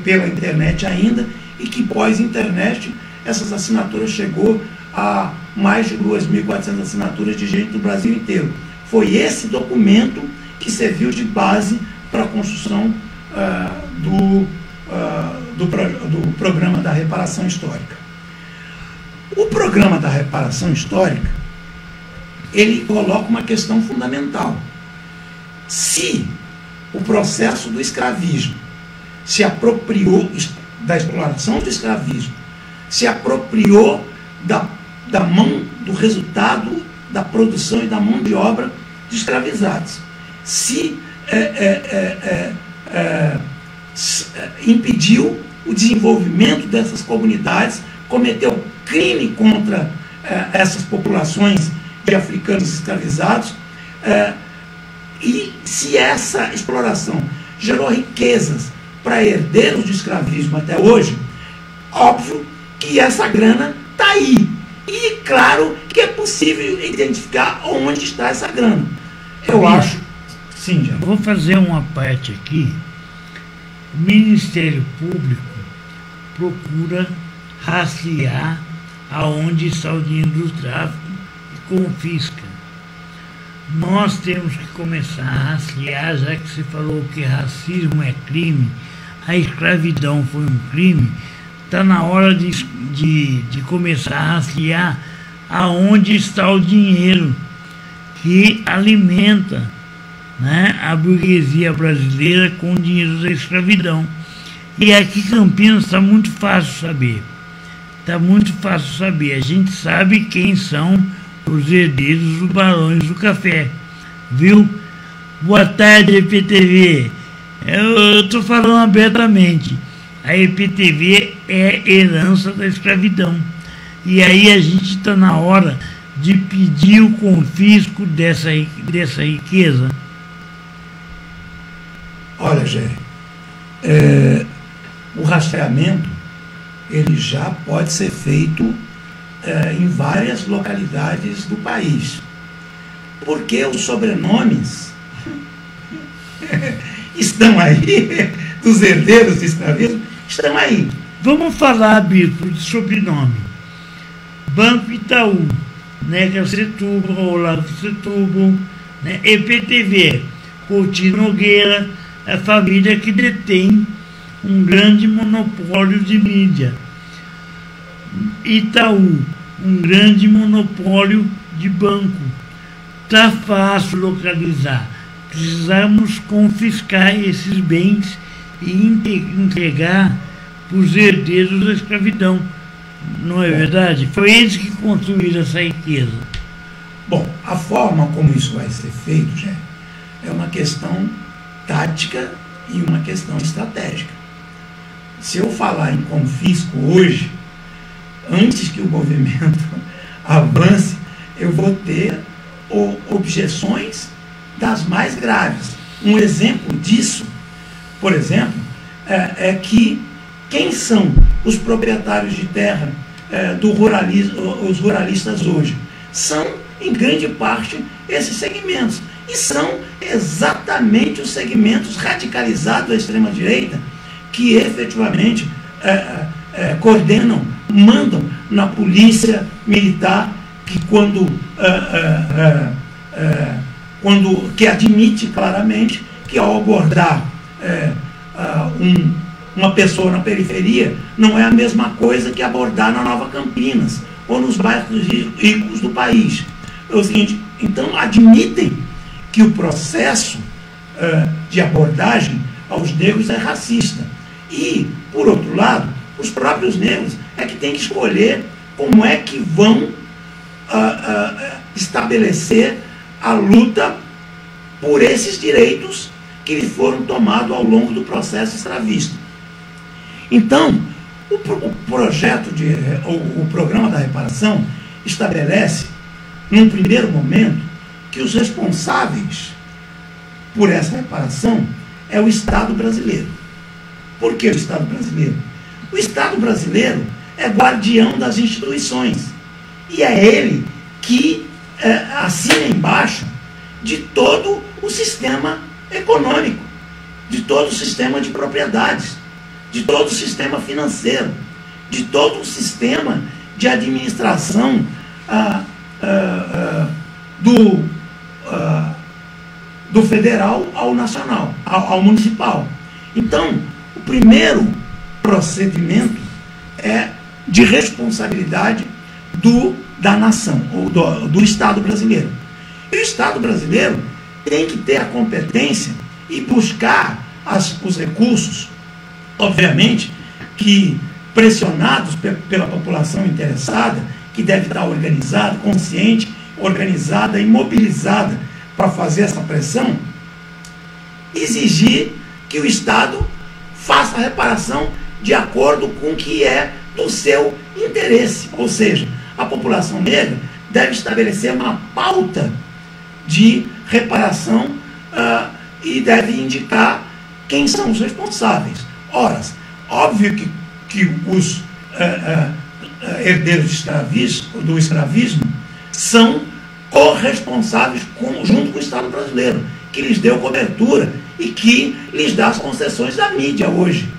Speaker 2: pela internet ainda, e que pós-internet essas assinaturas chegou a mais de 2.400 assinaturas de gente do Brasil inteiro. Foi esse documento que serviu de base para a construção do Programa da Reparação Histórica. O Programa da Reparação Histórica, ele coloca uma questão fundamental. Se o processo do escravismo se apropriou da exploração do escravismo, se apropriou da mão, do resultado da produção e da mão de obra de escravizados, se impediu o desenvolvimento dessas comunidades, cometeu crime contra essas populações de africanos escravizados, e se essa exploração gerou riquezas para herdeiros do escravismo até hoje, óbvio que essa grana está aí. E claro que é possível identificar onde está essa grana. Eu acho... Sim, já.
Speaker 1: Vou fazer uma parte aqui. O Ministério Público procura rastrear aonde está o dinheiro do tráfico e confisca. Nós temos que começar a rastrear, já que você falou que racismo é crime, a escravidão foi um crime, está na hora de começar a rastrear aonde está o dinheiro que alimenta, né, a burguesia brasileira com o dinheiro da escravidão. E aqui em Campinas está muito fácil saber. Está muito fácil saber. A gente sabe quem são os herdeiros dos barões do café. Viu? Boa tarde, EPTV. Eu estou falando abertamente. A EPTV é herança da escravidão. E aí a gente está na hora de pedir o confisco dessa riqueza.
Speaker 2: Olha, Gé, o rastreamento ele já pode ser feito em várias localidades do país, porque os sobrenomes estão aí, dos herdeiros do escravismo, estão aí.
Speaker 1: Vamos falar, Bispo, de sobrenome. Banco Itaú, Neca Setúbal, Olavo Setúbal, né? EPTV, Coutinho Nogueira, a família que detém um grande monopólio de mídia. Itaú, um grande monopólio de banco. Está fácil localizar. Precisamos confiscar esses bens e entregar para os herdeiros da escravidão. Não é verdade? Foi eles que construíram essa riqueza.
Speaker 2: Bom, a forma como isso vai ser feito, já é uma questão tática e uma questão estratégica. Se eu falar em confisco hoje, antes que o movimento avance, eu vou ter objeções das mais graves. Um exemplo disso, por exemplo, é que quem são os proprietários de terra os ruralistas hoje? São, em grande parte, esses segmentos. E são exatamente os segmentos radicalizados da extrema-direita que efetivamente coordenam, mandam na polícia militar, que que admite claramente que ao abordar uma pessoa na periferia não é a mesma coisa que abordar na Nova Campinas ou nos bairros ricos do país. É o seguinte, então admitem que o processo de abordagem aos negros é racista. E, por outro lado, os próprios negros é que têm que escolher como é que vão estabelecer a luta por esses direitos que lhes foram tomados ao longo do processo escravista. Então, o programa da reparação estabelece, num primeiro momento, que os responsáveis por essa reparação é o Estado brasileiro. Por que o Estado brasileiro? O Estado brasileiro é guardião das instituições e é ele que assina embaixo de todo o sistema econômico, de todo o sistema de propriedades, de todo o sistema financeiro, de todo o sistema de administração do federal ao nacional, ao municipal. Então, o primeiro procedimento é de responsabilidade da nação, ou do Estado brasileiro. E o Estado brasileiro tem que ter a competência e buscar os recursos, obviamente, que pressionados pela população interessada, que deve estar organizada, consciente, organizada e mobilizada para fazer essa pressão, exigir que o Estado faça a reparação de acordo com o que é do seu interesse. Ou seja, a população negra deve estabelecer uma pauta de reparação e deve indicar quem são os responsáveis. Ora, óbvio que os herdeiros do escravismo são corresponsáveis junto com o Estado brasileiro, que lhes deu cobertura e que lhes dá as concessões da mídia hoje,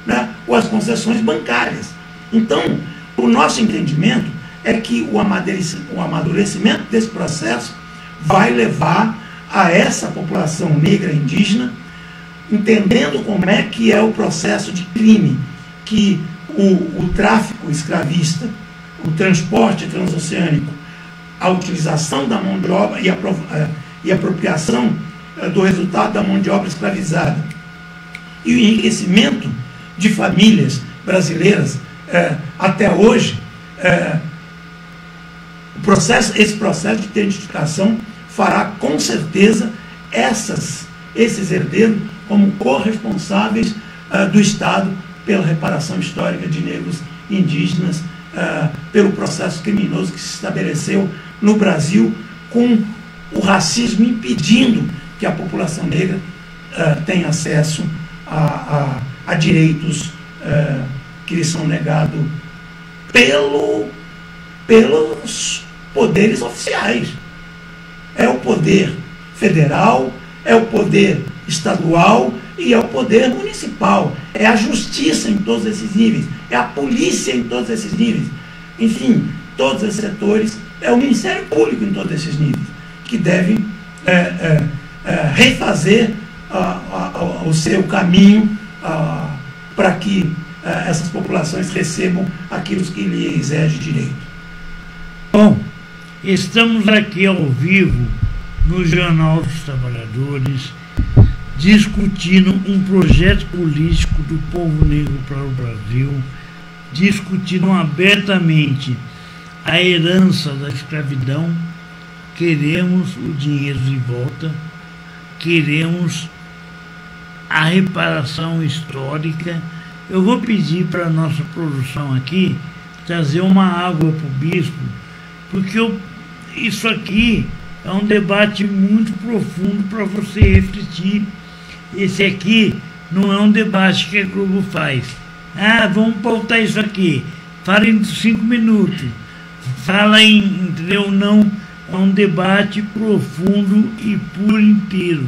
Speaker 2: né? Ou as concessões bancárias. Então, o nosso entendimento é que o amadurecimento desse processo vai levar a essa população negra indígena, entendendo como é que é o processo de crime, que o tráfico escravista, o transporte transoceânico, a utilização da mão de obra e apropriação do resultado da mão de obra escravizada e o enriquecimento de famílias brasileiras até hoje, esse processo de identificação fará com certeza esses herdeiros como corresponsáveis do Estado pela reparação histórica de negros indígenas, pelo processo criminoso que se estabeleceu no Brasil, com o racismo impedindo que a população negra tenha acesso a direitos que lhes são negados pelos poderes oficiais. É o poder federal, é o poder estadual e é o poder municipal. É a justiça em todos esses níveis, é a polícia em todos esses níveis. Enfim, todos esses setores, é o Ministério Público em todos esses níveis, que devem refazer o seu caminho para que essas populações recebam aquilo que lhes exige direito.
Speaker 1: Bom, estamos aqui ao vivo no Jornal dos Trabalhadores, discutindo um projeto político do povo negro para o Brasil, discutindo abertamente a herança da escravidão. Queremos o dinheiro de volta, queremos a reparação histórica. Eu vou pedir para a nossa produção aqui trazer uma água para o bispo, porque isso aqui é um debate muito profundo para você refletir. Esse aqui não é um debate que a Globo faz. Vamos pautar isso aqui. Fala em 5 minutos. Fala entendeu? Não, é um debate profundo e por inteiro.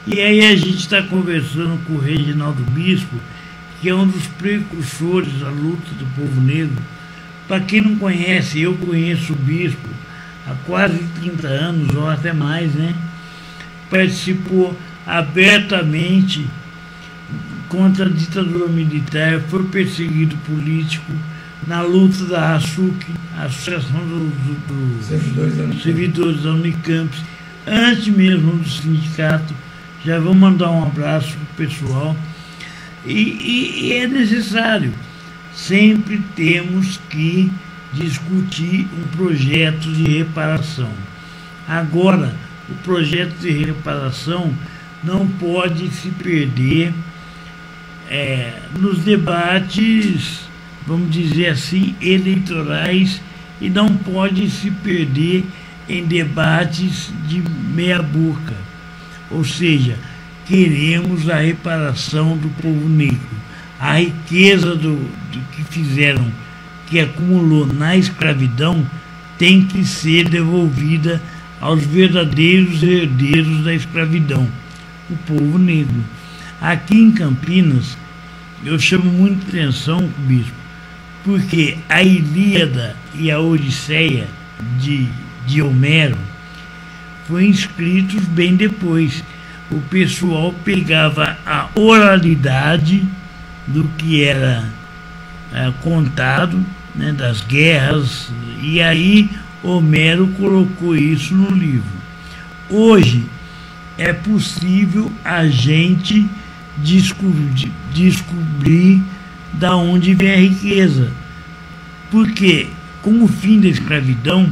Speaker 1: E aí a gente está conversando com o Reginaldo Bispo, que é um dos precursores da luta do povo negro. Para quem não conhece, eu conheço o Bispo há quase 30 anos, ou até mais, né? Participou abertamente contra a ditadura militar, foi perseguido político na luta da ASUC, a Associação dos Servidores da Unicamp, antes mesmo do sindicato. Já vou mandar um abraço para o pessoal. E é necessário, sempre temos que discutir um projeto de reparação. Agora, o projeto de reparação não pode se perder nos debates, vamos dizer assim, eleitorais, e não pode se perder em debates de meia boca, ou seja, queremos a reparação do povo negro, a riqueza do que fizeram, que acumulou na escravidão, tem que ser devolvida aos verdadeiros herdeiros da escravidão, o povo negro. Aqui em Campinas, eu chamo muita atenção, bispo, porque a Ilíada e a Odisseia de Homero foram escritos bem depois. O pessoal pegava a oralidade do que era contado, né, das guerras, e aí Homero colocou isso no livro. Hoje é possível a gente descobrir da onde vem a riqueza, porque com o fim da escravidão,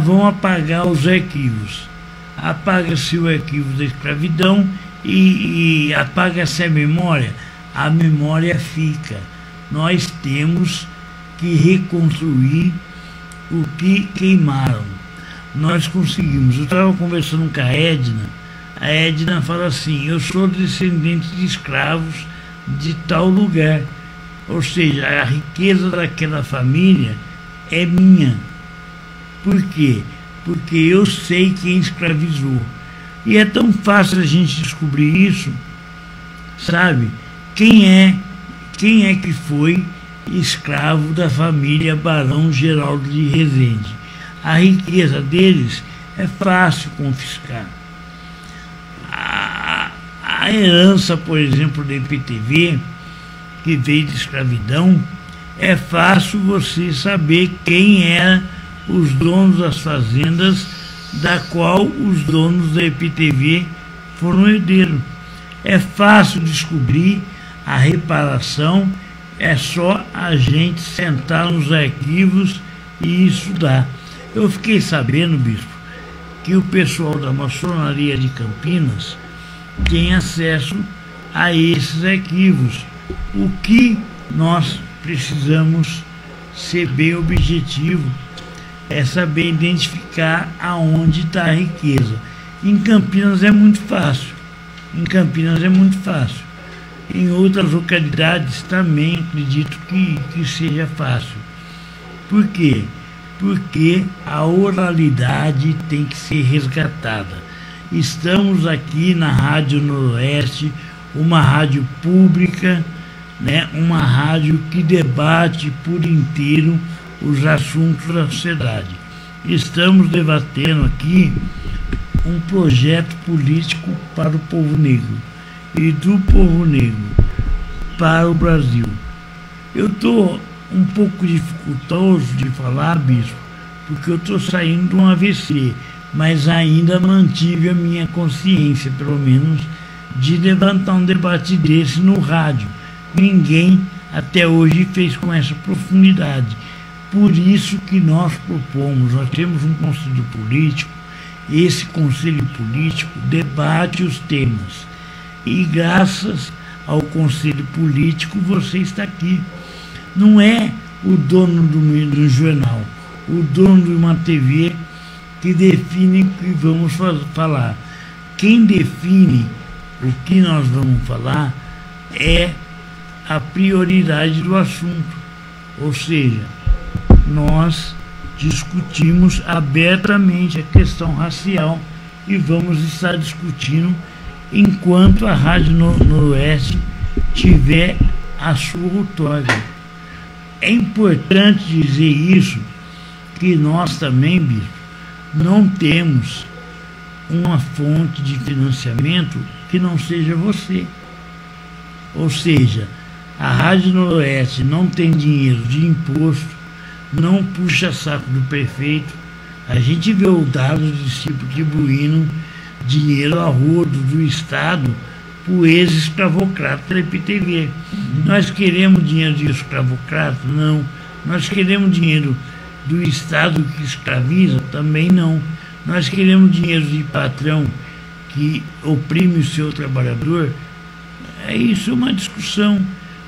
Speaker 1: vão apagar os arquivos. Apaga-se o arquivo da escravidão e apaga-se a memória fica. Nós temos que reconstruir o que queimaram. Nós conseguimos. Eu estava conversando com a Edna fala assim: eu sou descendente de escravos de tal lugar, ou seja, a riqueza daquela família é minha. Por quê? Porque eu sei quem escravizou. E é tão fácil a gente descobrir isso, sabe? Quem é que foi escravo da família Barão Geraldo de Rezende? A riqueza deles é fácil confiscar. A herança, por exemplo, da IPTV, que veio de escravidão, é fácil você saber quem era os donos das fazendas da qual os donos da IPTV foram herdeiros. É fácil descobrir a reparação, é só a gente sentar nos arquivos e estudar. Eu fiquei sabendo, bispo, que o pessoal da maçonaria de Campinas tem acesso a esses arquivos. O que nós precisamos ser bem objetivo é saber identificar aonde está a riqueza. Em Campinas é muito fácil. Em outras localidades também acredito que seja fácil. Por quê? Porque a oralidade tem que ser resgatada. Estamos aqui na Rádio Noroeste, uma rádio pública, né? Uma rádio que debate por inteiro os assuntos da sociedade. Estamos debatendo aqui um projeto político para o povo negro e do povo negro para o Brasil. Eu estou um pouco dificultoso de falar, bispo, porque eu estou saindo de um AVC, mas ainda mantive a minha consciência, pelo menos, de levantar um debate desse no rádio. Ninguém até hoje fez com essa profundidade. Por isso que nós propomos, nós temos um conselho político, esse conselho político debate os temas. E graças ao conselho político você está aqui. Não é o dono do jornal, o dono de uma TV que define o que vamos falar. Quem define o que nós vamos falar é a prioridade do assunto. Ou seja, nós discutimos abertamente a questão racial e vamos estar discutindo enquanto a Rádio Noroeste tiver a sua outorga. É importante dizer isso, que nós também, bispo, não temos uma fonte de financiamento que não seja você. Ou seja, a Rádio Noroeste não tem dinheiro de imposto, não puxa saco do prefeito. A gente vê o dado distribuindo dinheiro a rodo do Estado para o ex-escravocrata da IPTV. Nós queremos dinheiro de escravocrata? Não. Nós queremos dinheiro do Estado que escraviza? Também não. Nós queremos dinheiro de patrão que oprime o seu trabalhador? Isso é uma discussão.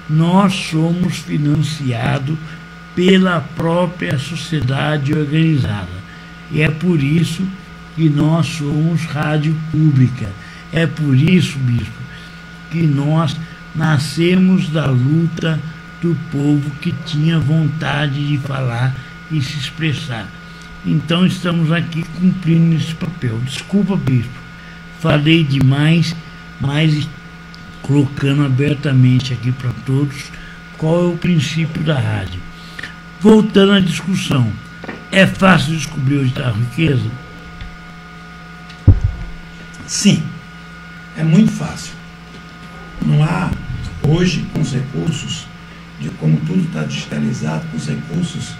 Speaker 1: Nós somos financiados pela própria sociedade organizada. E é por isso que nós somos rádio pública. É por isso, bispo, que nós nascemos da luta do povo que tinha vontade de falar e se expressar. Então estamos aqui cumprindo esse papel. Desculpa, bispo, falei demais, mas colocando abertamente aqui para todos qual é o princípio da rádio. Voltando à discussão, é fácil descobrir onde está a riqueza?
Speaker 2: Sim, é muito fácil. Não há, hoje, com os recursos, de como tudo está digitalizado, com os recursos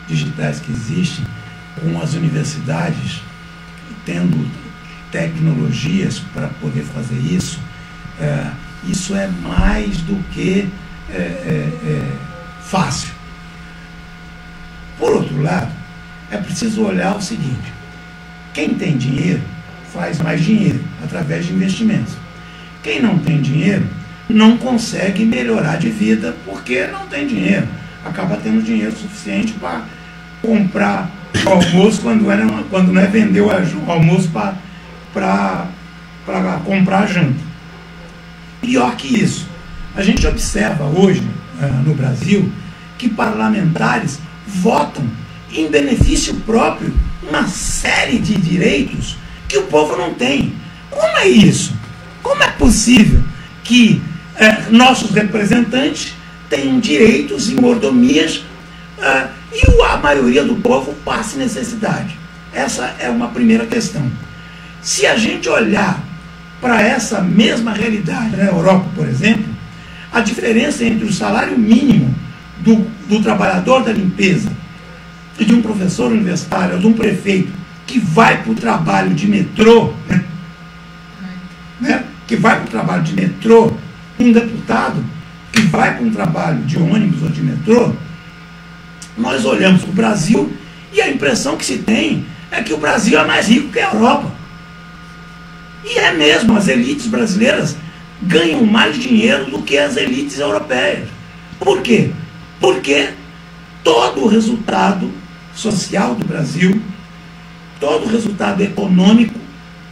Speaker 2: digitais que existem, com as universidades tendo tecnologias para poder fazer isso, isso é mais do que fácil. Por outro lado, é preciso olhar o seguinte: quem tem dinheiro faz mais dinheiro através de investimentos. Quem não tem dinheiro não consegue melhorar de vida porque não tem dinheiro. Acaba tendo dinheiro suficiente para comprar o almoço quando não é vender o almoço para comprar a janta. Pior que isso, a gente observa hoje no Brasil que parlamentares votam em benefício próprio uma série de direitos que o povo não tem. Como é isso? Como é possível que nossos representantes tenham direitos e mordomias e a maioria do povo passe necessidade? Essa é uma primeira questão. Se a gente olhar para essa mesma realidade na Europa, por exemplo, a diferença entre o salário mínimo do trabalhador da limpeza e de um professor universitário ou de um prefeito que vai para o trabalho de metrô, que vai para o trabalho de metrô, um deputado que vai para um trabalho de ônibus ou de metrô, nós olhamos para o Brasil e a impressão que se tem é que o Brasil é mais rico que a Europa. E é mesmo, as elites brasileiras ganham mais dinheiro do que as elites europeias. Por quê? Porque todo o resultado social do Brasil, todo o resultado econômico,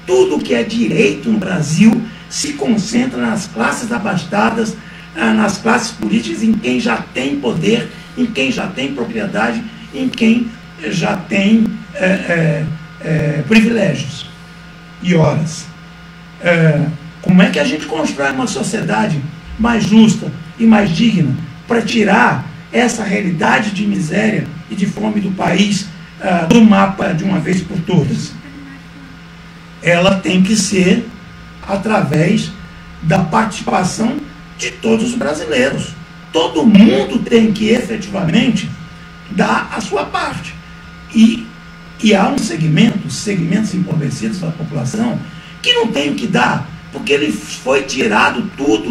Speaker 2: tudo que é direito no Brasil se concentra nas classes abastadas, nas classes políticas, em quem já tem poder, em quem já tem propriedade, em quem já tem privilégios. E horas, como é que a gente constrói uma sociedade mais justa e mais digna para tirar essa realidade de miséria e de fome do país do mapa de uma vez por todas? Ela tem que ser através da participação de todos os brasileiros. Todo mundo tem que efetivamente dar a sua parte. E há um segmentos empobrecidos da população, que não tem o que dar, porque ele foi tirado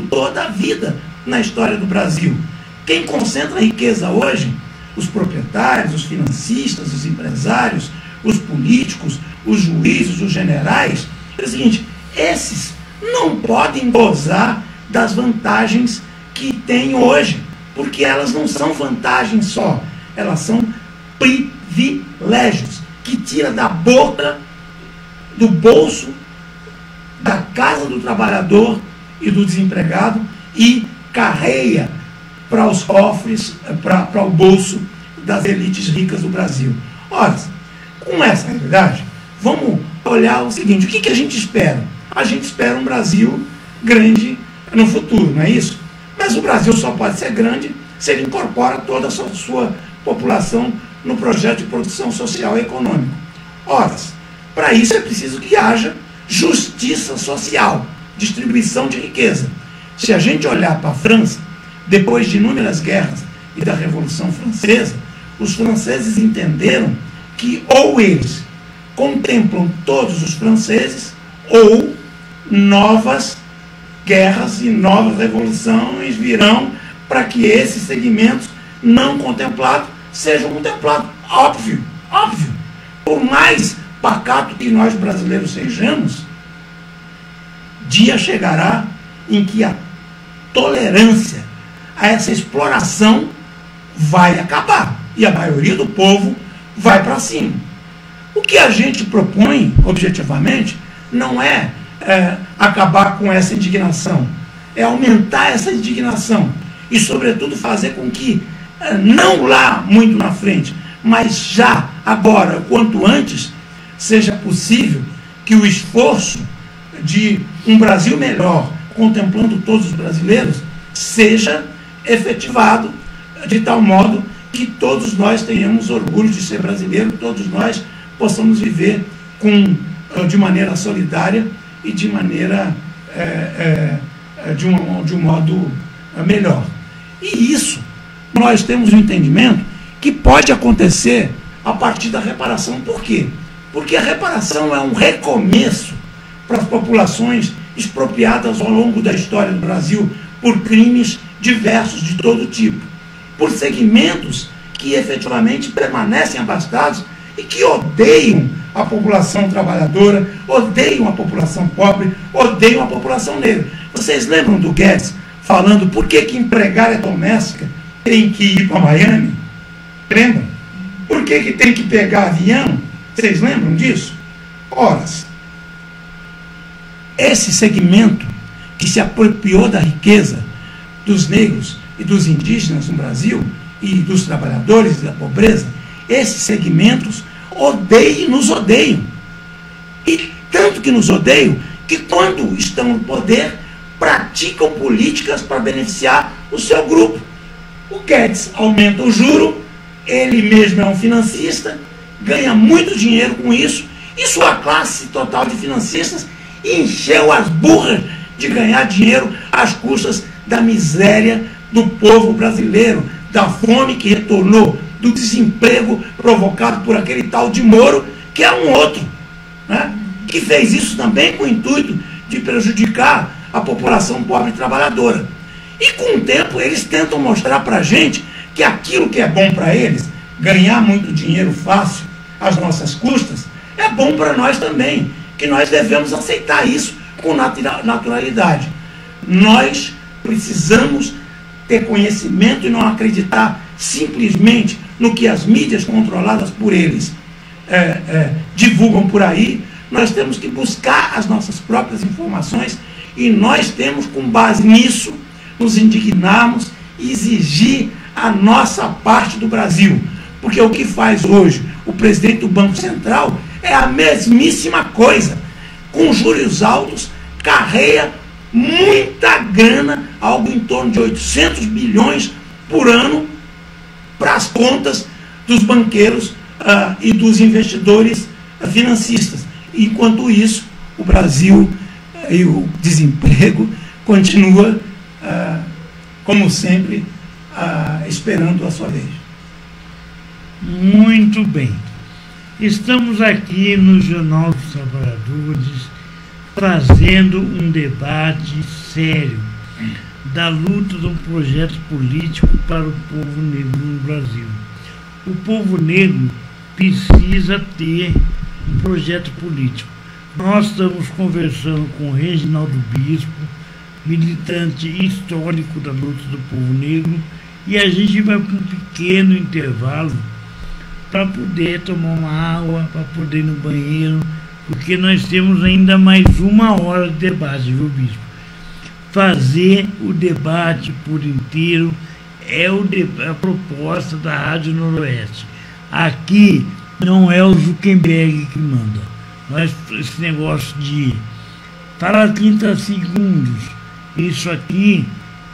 Speaker 2: toda a vida na história do Brasil. Quem concentra a riqueza hoje, os proprietários, os financistas, os empresários, os políticos, os juízes, os generais, é o seguinte: esses não podem gozar das vantagens que têm hoje, porque elas não são vantagens só, elas são privilégios que tira da boca, do bolso, da casa do trabalhador e do desempregado e carreia para os cofres, para o bolso das elites ricas do Brasil. Ora, com essa realidade, vamos olhar o seguinte: o que a gente espera? A gente espera um Brasil grande no futuro, não é isso? Mas o Brasil só pode ser grande se ele incorpora toda a sua população no projeto de produção social e econômico. Ora, para isso é preciso que haja justiça social, distribuição de riqueza. Se a gente olhar para a França, depois de inúmeras guerras e da Revolução Francesa, os franceses entenderam que ou eles contemplam todos os franceses, ou novas guerras e novas revoluções virão para que esses segmentos não contemplados sejam contemplados. Óbvio, óbvio. Por mais pacato que nós brasileiros sejamos, dia chegará em que a tolerância a essa exploração vai acabar e a maioria do povo vai para cima. O que a gente propõe, objetivamente, não é acabar com essa indignação, é aumentar essa indignação e, sobretudo, fazer com que, não lá muito na frente, mas já agora, o quanto antes, seja possível que o esforço de um Brasil melhor, contemplando todos os brasileiros, seja efetivado de tal modo que todos nós tenhamos orgulho de ser brasileiro, todos nós possamos viver de maneira solidária e de maneira de um modo melhor. E isso nós temos um entendimento que pode acontecer a partir da reparação. Por quê? Porque a reparação é um recomeço para as populações expropriadas ao longo da história do Brasil por crimes diversos de todo tipo, por segmentos que efetivamente permanecem abastados e que odeiam a população trabalhadora, odeiam a população pobre, odeiam a população negra. Vocês lembram do Guedes falando por que empregada doméstica tem que ir para Miami? Lembram? Por que tem que pegar avião? Vocês lembram disso? Ora, esse segmento que se apropriou da riqueza dos negros e dos indígenas no Brasil, e dos trabalhadores e da pobreza, esses segmentos nos odeiam. E tanto que nos odeiam, que quando estão no poder, praticam políticas para beneficiar o seu grupo. O Guedes aumenta o juro, ele mesmo é um financista, ganha muito dinheiro com isso, e sua classe total de financistas encheu as burras de ganhar dinheiro às custas da miséria do povo brasileiro, da fome que retornou, do desemprego provocado por aquele tal de Moro, que é um outro, né? Que fez isso também com o intuito de prejudicar a população pobre e trabalhadora. E com o tempo eles tentam mostrar para a gente que aquilo que é bom para eles, ganhar muito dinheiro fácil às nossas custas, é bom para nós também, que nós devemos aceitar isso com naturalidade. Nós precisamos ter conhecimento e não acreditar simplesmente no que as mídias controladas por eles divulgam por aí. Nós temos que buscar as nossas próprias informações e nós temos, com base nisso, nos indignarmos e exigir a nossa parte do Brasil. Porque o que faz hoje o presidente do Banco Central é a mesmíssima coisa. Com juros altos, carreia muita grana, algo em torno de 800 bilhões por ano, para as contas dos banqueiros e dos investidores financistas. Enquanto isso, o Brasil e o desemprego continua, como sempre, esperando a sua vez.
Speaker 1: Muito bem. Estamos aqui no Jornal dos Trabalhadores fazendo um debate sério da luta de um projeto político para o povo negro no Brasil. O povo negro precisa ter um projeto político. Nós estamos conversando com o Reginaldo Bispo, militante histórico da luta do povo negro, e a gente vai para um pequeno intervalo para poder tomar uma água, para poder ir no banheiro, porque nós temos ainda mais 1 hora de debate, viu, Bispo? Fazer o debate por inteiro é a proposta da Rádio Noroeste. Aqui não é o Zuckerberg que manda. Esse negócio de para 30 segundos, isso aqui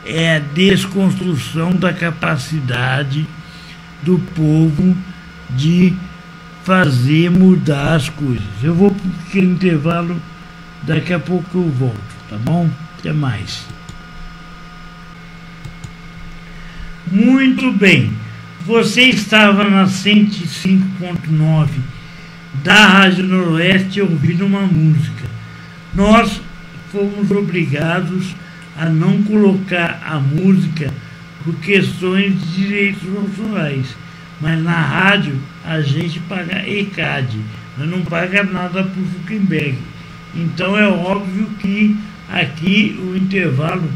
Speaker 1: é a desconstrução da capacidade do povo de fazer mudar as coisas. Eu vou para um pequeno intervalo, daqui a pouco eu volto, tá bom? Até mais. Muito bem, você estava na 105.9 da Rádio Noroeste ouvindo uma música. Nós fomos obrigados a não colocar a música por questões de direitos autorais, mas na rádio a gente paga ECAD, mas não paga nada por Zuckerberg. Então é óbvio que aqui o intervalo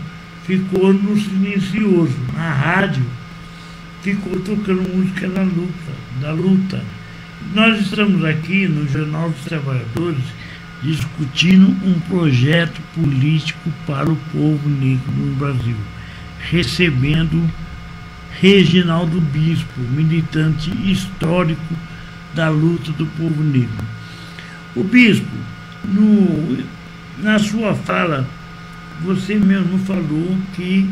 Speaker 1: ficou no silencioso. Na rádio ficou tocando música da luta. Nós estamos aqui no Jornal dos Trabalhadores discutindo um projeto político para o povo negro no Brasil, recebendo Reginaldo Bispo, militante histórico da luta do povo negro. O Bispo, na sua fala, você mesmo falou que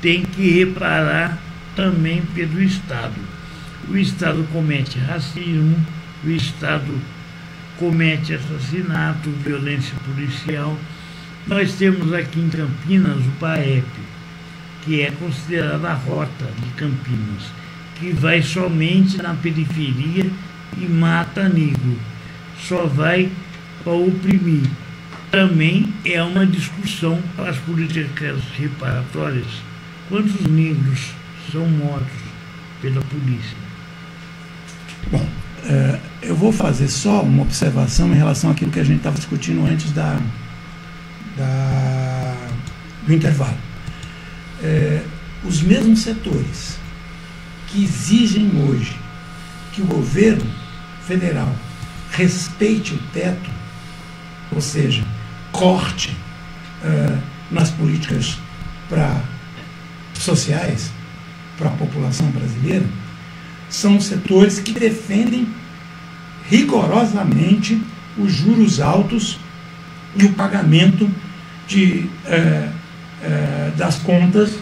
Speaker 1: tem que reparar também pelo Estado. O Estado comete racismo, o Estado comete assassinato, violência policial. Nós temos aqui em Campinas o PAEP, que é considerada a rota de Campinas, que vai somente na periferia e mata negro, só vai para oprimir. Também é uma discussão para as políticas reparatórias. Quantos negros são mortos pela polícia?
Speaker 2: Bom, eu vou fazer só uma observação em relação àquilo que a gente estava discutindo antes do intervalo. Os mesmos setores que exigem hoje que o governo federal respeite o teto, ou seja, corte nas políticas sociais para a população brasileira, são setores que defendem rigorosamente os juros altos e o pagamento das contas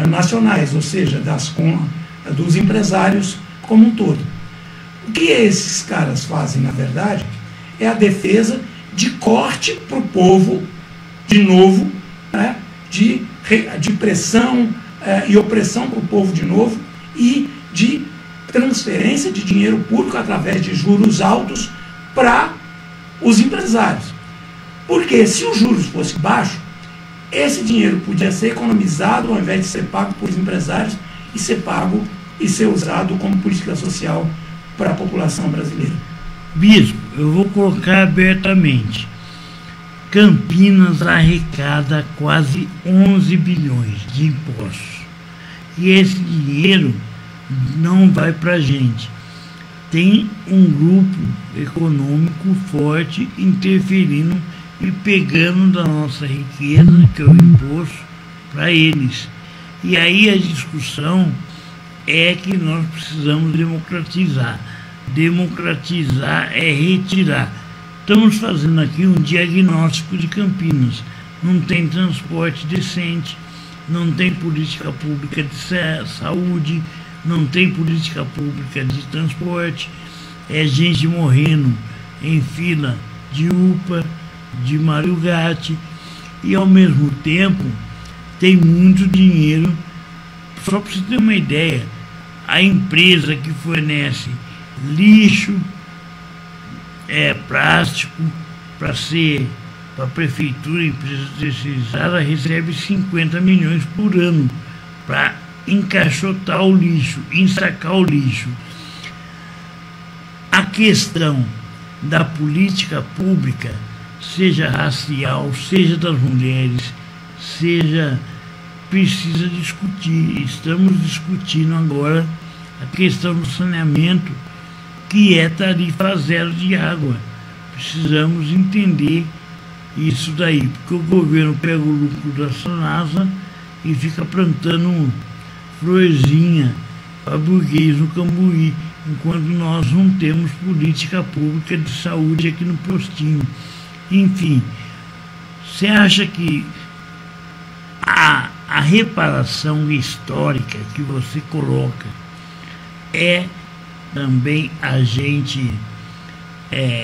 Speaker 2: nacionais, ou seja, dos empresários como um todo. O que esses caras fazem, na verdade, é a defesa de corte para o povo, de novo, né, de pressão e opressão para o povo de novo, e de transferência de dinheiro público através de juros altos para os empresários. Porque se os juros fossem baixos, esse dinheiro podia ser economizado ao invés de ser pago por empresários e ser pago e ser usado como política social para a população brasileira.
Speaker 1: Bispo, eu vou colocar abertamente. Campinas arrecada quase 11 bilhões de impostos. E esse dinheiro não vai para a gente. Tem um grupo econômico forte interferindo e pegando da nossa riqueza, que é o imposto, para eles. E aí a discussão é que nós precisamos democratizar. Democratizar é retirar. Estamos fazendo aqui um diagnóstico de Campinas. Não tem transporte decente, não tem política pública de saúde, não tem política pública de transporte, é gente morrendo em fila de UPA, de Mário Gatti, e ao mesmo tempo tem muito dinheiro. Só para você ter uma ideia, a empresa que fornece lixo, plástico para a prefeitura, empresa terceirizada, recebe 50 milhões por ano para encaixotar o lixo, ensacar o lixo. A questão da política pública, seja racial, seja das mulheres, precisa discutir. Estamos discutindo agora a questão do saneamento, que é tarifa zero de água. Precisamos entender isso daí, porque o governo pega o lucro da Sanasa e fica plantando florzinha para burguês no Cambuí, enquanto nós não temos política pública de saúde aqui no postinho. Enfim, você acha que a reparação histórica que você coloca é também a gente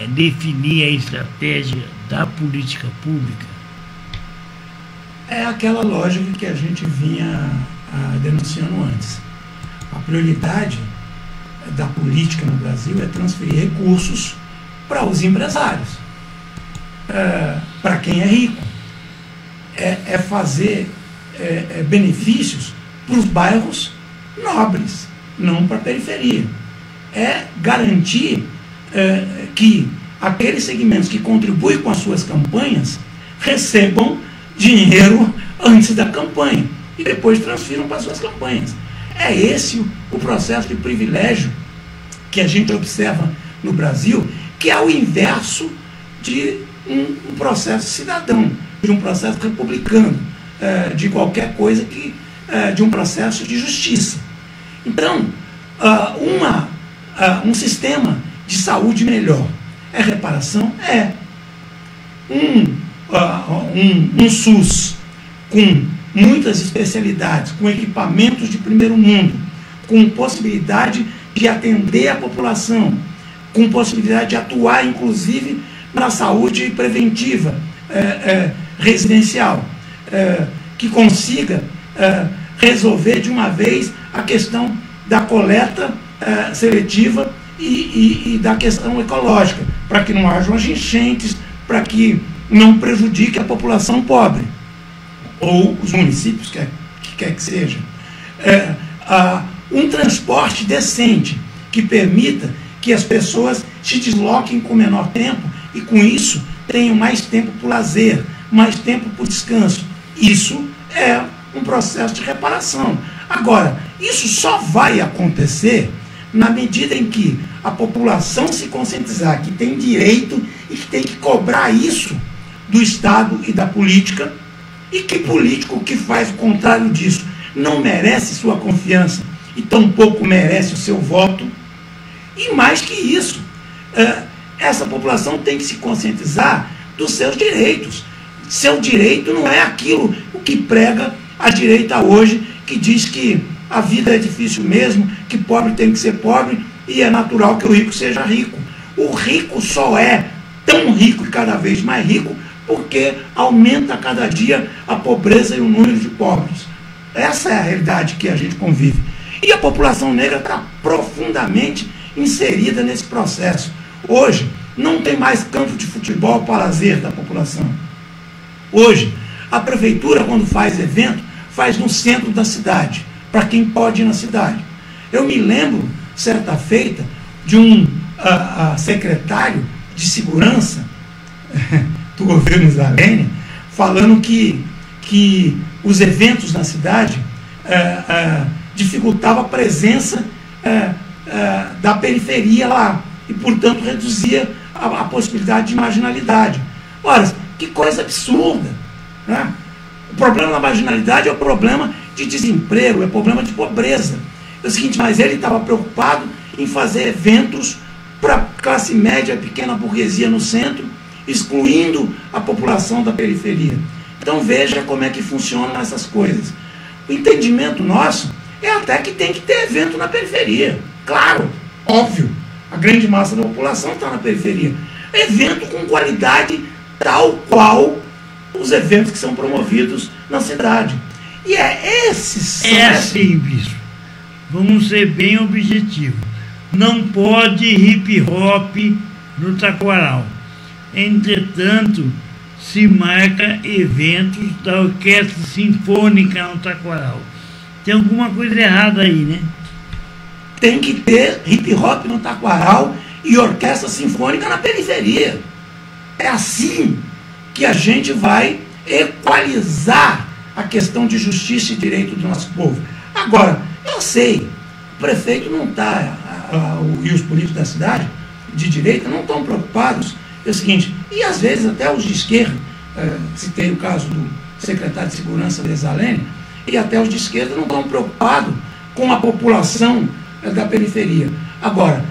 Speaker 1: definir a estratégia da política pública?
Speaker 2: É aquela lógica que a gente vinha denunciando antes. A prioridade da política no Brasil é transferir recursos para os empresários, para quem é rico, é fazer benefícios para os bairros nobres, não para a periferia. É garantir que aqueles segmentos que contribuem com as suas campanhas recebam dinheiro antes da campanha e depois transfiram para as suas campanhas. É esse o processo de privilégio que a gente observa no Brasil, que é o inverso de um processo cidadão, de um processo republicano, de qualquer coisa de um processo de justiça. Então, um sistema de saúde melhor é reparação? É. Um SUS com muitas especialidades, com equipamentos de primeiro mundo, com possibilidade de atender a população, com possibilidade de atuar, inclusive, na saúde preventiva, residencial, que consiga resolver de uma vez a questão da coleta seletiva e da questão ecológica, para que não hajam as enchentes, para que não prejudique a população pobre, ou os municípios, que quer que seja. Um transporte decente, que permita que as pessoas se desloquem com menor tempo e, com isso, tenham mais tempo para o lazer, mais tempo para o descanso. Isso é um processo de reparação. Agora, isso só vai acontecer na medida em que a população se conscientizar que tem direito e que tem que cobrar isso do Estado e da política, e que político que faz o contrário disso não merece sua confiança e tampouco merece o seu voto. E mais que isso, essa população tem que se conscientizar dos seus direitos. Seu direito não é aquilo o que prega a direita hoje, que diz que a vida é difícil mesmo, que pobre tem que ser pobre e é natural que o rico seja rico. O rico só é tão rico e cada vez mais rico porque aumenta a cada dia a pobreza e o número de pobres. Essa é a realidade que a gente convive. E a população negra está profundamente inserida nesse processo. Hoje, não tem mais campo de futebol para lazer da população. Hoje, a prefeitura, quando faz evento, faz no centro da cidade, para quem pode ir na cidade. Eu me lembro, certa feita, de um secretário de segurança do governo Zalene, falando que os eventos na cidade dificultavam a presença da periferia lá, e, portanto, reduzia a possibilidade de marginalidade. Ora, que coisa absurda, né? O problema da marginalidade é o problema de desemprego, é o problema de pobreza. É o seguinte, mas ele estava preocupado em fazer eventos para a classe média e pequena burguesia no centro, excluindo a população da periferia. Então veja como é que funcionam essas coisas. O entendimento nosso é até que tem que ter evento na periferia. Claro, óbvio, a grande massa da população está na periferia. Evento com qualidade tal qual os eventos que são promovidos na cidade. E é esses...
Speaker 1: É assim, bispo. Vamos ser bem objetivos. Não pode hip hop no Taquaral. Entretanto, se marca eventos da Orquestra Sinfônica no Taquaral. Tem alguma coisa errada aí, né?
Speaker 2: Tem que ter hip hop no Taquaral e orquestra sinfônica na periferia. É assim que a gente vai equalizar a questão de justiça e direito do nosso povo. Agora, eu sei, o prefeito não está, e os políticos da cidade, de direita, não estão preocupados. É o seguinte, e às vezes até os de esquerda, citei o caso do secretário de Segurança de Zalene, e até os de esquerda não estão preocupados com a população da periferia. Agora,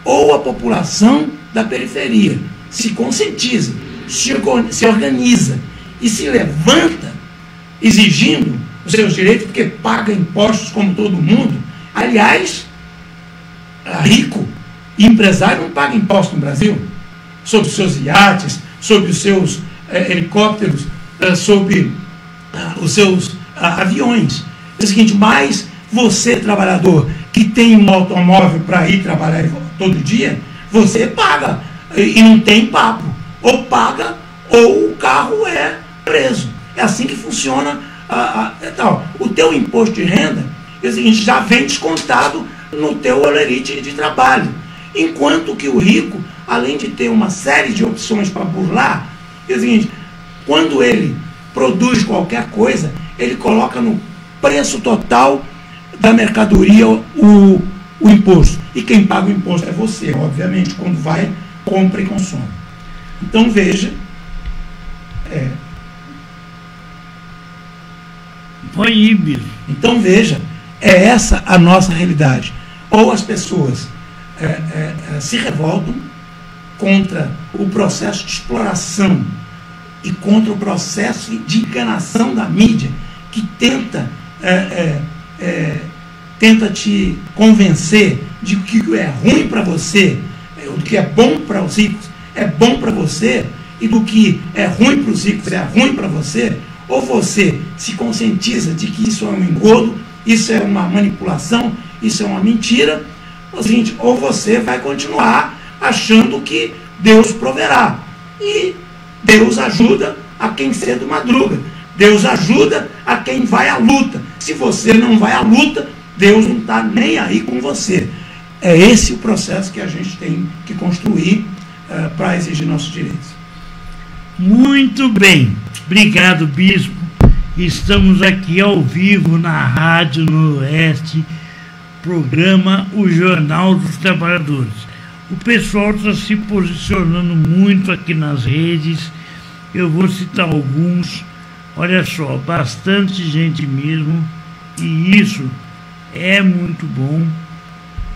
Speaker 2: ou a população da periferia se conscientiza, se organiza e se levanta exigindo os seus direitos, porque paga impostos como todo mundo. Aliás, rico e empresário não paga imposto no Brasil, sobre os seus iates, sobre os seus helicópteros, sobre os seus aviões. É o seguinte, mas você, trabalhador, que tem um automóvel para ir trabalhar todo dia, você paga e não tem papo. Ou paga ou o carro é preso. É assim que funciona. O teu imposto de renda, é o seguinte, já vem descontado no teu holerite de trabalho. Enquanto que o rico, além de ter uma série de opções para burlar, é o seguinte, quando ele produz qualquer coisa, ele coloca no preço total da mercadoria o imposto. E quem paga o imposto é você, obviamente, quando vai, compra e consome. Então veja, então veja, é essa a nossa realidade. Ou as pessoas se revoltam contra o processo de exploração e contra o processo de enganação da mídia, que tenta te convencer de que o que é ruim para você, o que é bom para os ricos é bom para você, e do que é ruim para os ricos é ruim para você. Ou você se conscientiza de que isso é um engodo, isso é uma manipulação, isso é uma mentira, ou você vai continuar achando que Deus proverá. E Deus ajuda a quem cedo madruga. Deus ajuda a quem vai à luta. Se você não vai à luta, Deus não está nem aí com você. É esse o processo que a gente tem que construir para exigir nossos direitos.
Speaker 1: Muito bem. Obrigado, bispo. Estamos aqui ao vivo na Rádio Noroeste, programa O Jornal dos Trabalhadores. O pessoal está se posicionando muito aqui nas redes. Eu vou citar alguns. Olha só, bastante gente mesmo. E isso é muito bom,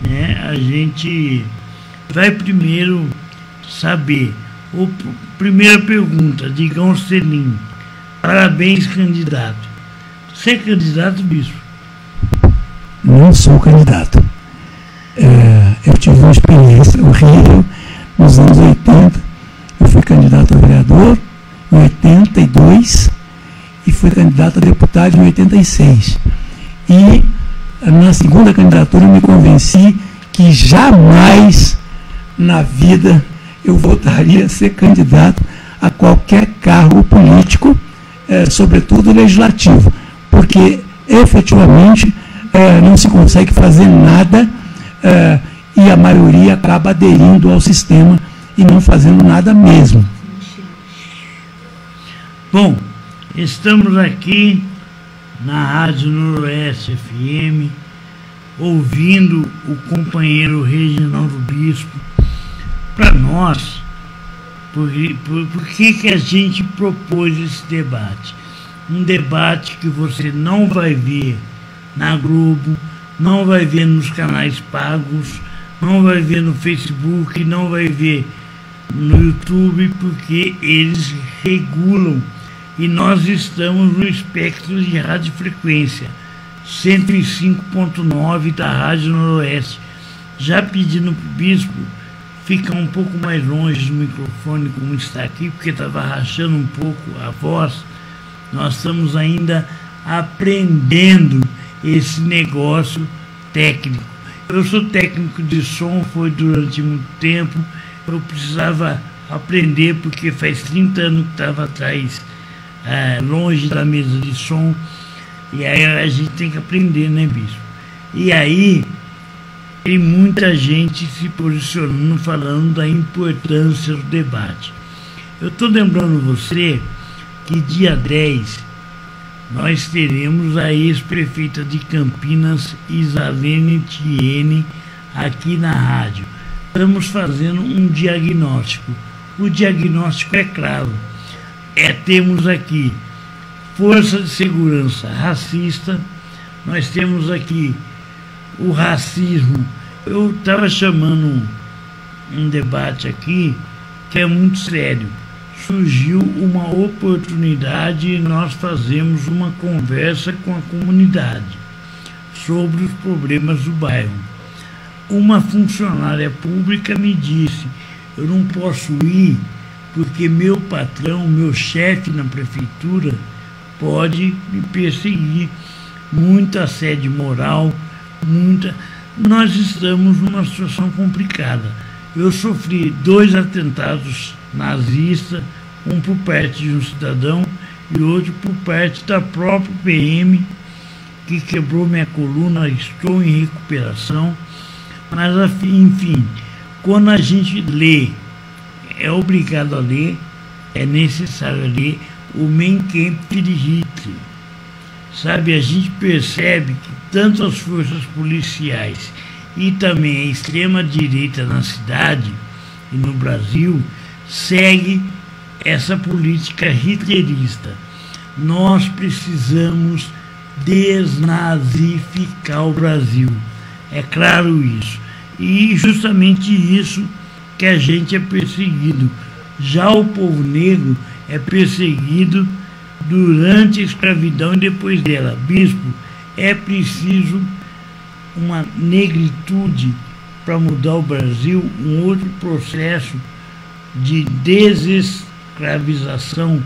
Speaker 1: né? A gente vai primeiro saber. Primeira pergunta, Digão Selim. Parabéns, candidato. Você é candidato, bispo?
Speaker 3: Não sou candidato. Eu tive uma experiência horrível nos anos 80. Eu fui candidato a vereador em 82 e fui candidato a deputado em 86. E na segunda candidatura eu me convenci que jamais na vida eu voltaria a ser candidato a qualquer cargo político, sobretudo legislativo, porque efetivamente não se consegue fazer nada e a maioria acaba aderindo ao sistema e não fazendo nada mesmo.
Speaker 1: Bom, estamos aqui na Rádio Noroeste FM, ouvindo o companheiro Reginaldo Bispo. Para nós, por que a gente propôs esse debate? Um debate que você não vai ver na Globo, não vai ver nos canais pagos, não vai ver no Facebook, não vai ver no YouTube, porque eles regulam. E nós estamos no espectro de radiofrequência 105.9 da Rádio Noroeste. Já pedindo para o bispo ficar um pouco mais longe do microfone como está aqui, porque estava rachando um pouco a voz. Nós estamos ainda aprendendo esse negócio técnico. Eu sou técnico de som, foi durante muito tempo. Eu precisava aprender, porque faz 30 anos que estava atrás, longe da mesa de som. E aí a gente tem que aprender, né, bispo? E aí tem muita gente se posicionando, falando da importância do debate. Eu estou lembrando você que dia 10 nós teremos a ex-prefeita de Campinas, Isalene Tiene, aqui na rádio. Estamos fazendo um diagnóstico. O diagnóstico é claro. Temos aqui força de segurança racista, nós temos aqui o racismo. Eu estava chamando um debate aqui que é muito sério. Surgiu uma oportunidade e nós fazemos uma conversa com a comunidade sobre os problemas do bairro. Uma funcionária pública me disse: eu não posso ir porque meu patrão, meu chefe na prefeitura pode me perseguir. Muita assédio moral, Nós estamos numa situação complicada. Eu sofri 2 atentados nazistas, um por parte de um cidadão e outro por parte da própria PM, que quebrou minha coluna. Estou em recuperação. Mas, enfim, quando a gente lê, é obrigado a ler, é necessário ler o Mein Kampf de Hitler. Sabe, a gente percebe que tanto as forças policiais e também a extrema-direita na cidade e no Brasil segue essa política hitlerista. Nós precisamos desnazificar o Brasil, é claro isso, e justamente isso que a gente é perseguido. Já o povo negro é perseguido durante a escravidão e depois dela. Bispo, é preciso uma negritude para mudar o Brasil, um outro processo de desescravização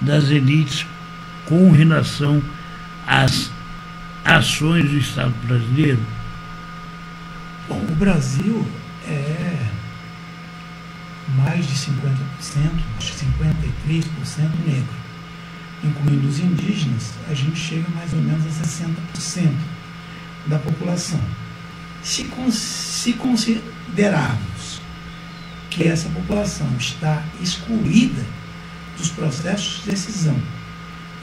Speaker 1: das elites com relação às ações do Estado brasileiro?
Speaker 2: Bom, o Brasil é mais de 50%, acho que 53% negro. Incluindo os indígenas, a gente chega mais ou menos a 60% da população. Se considerarmos que essa população está excluída dos processos de decisão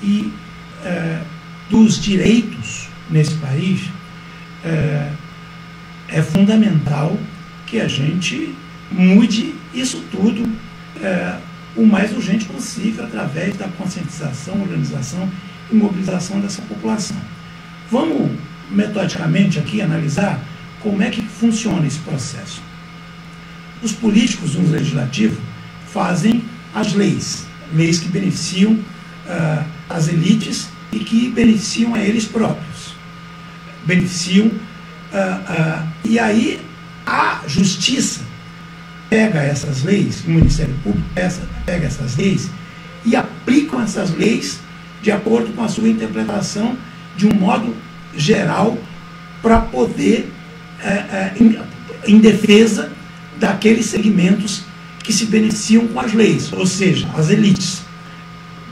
Speaker 2: e dos direitos nesse país, é fundamental que a gente mude isso tudo o mais urgente possível através da conscientização, organização e mobilização dessa população. Vamos metodicamente aqui analisar como é que funciona esse processo. Os políticos no legislativo fazem as leis que beneficiam as elites e que beneficiam a eles próprios. E aí a justiça pega essas leis, o Ministério Público pega essas leis e aplicam essas leis de acordo com a sua interpretação de um modo geral para poder, em defesa daqueles segmentos que se beneficiam com as leis, ou seja, as elites.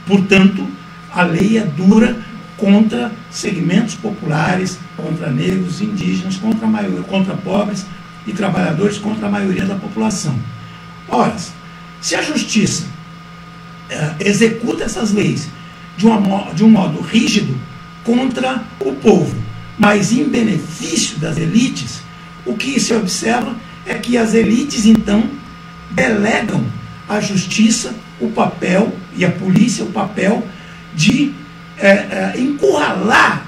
Speaker 2: Portanto, a lei é dura contra segmentos populares, contra negros, indígenas, contra pobres e trabalhadores, contra a maioria da população. Ora, se a justiça executa essas leis de um modo rígido contra o povo, mas em benefício das elites, o que se observa é que as elites, então, delegam à justiça o papel, e à polícia o papel de encurralar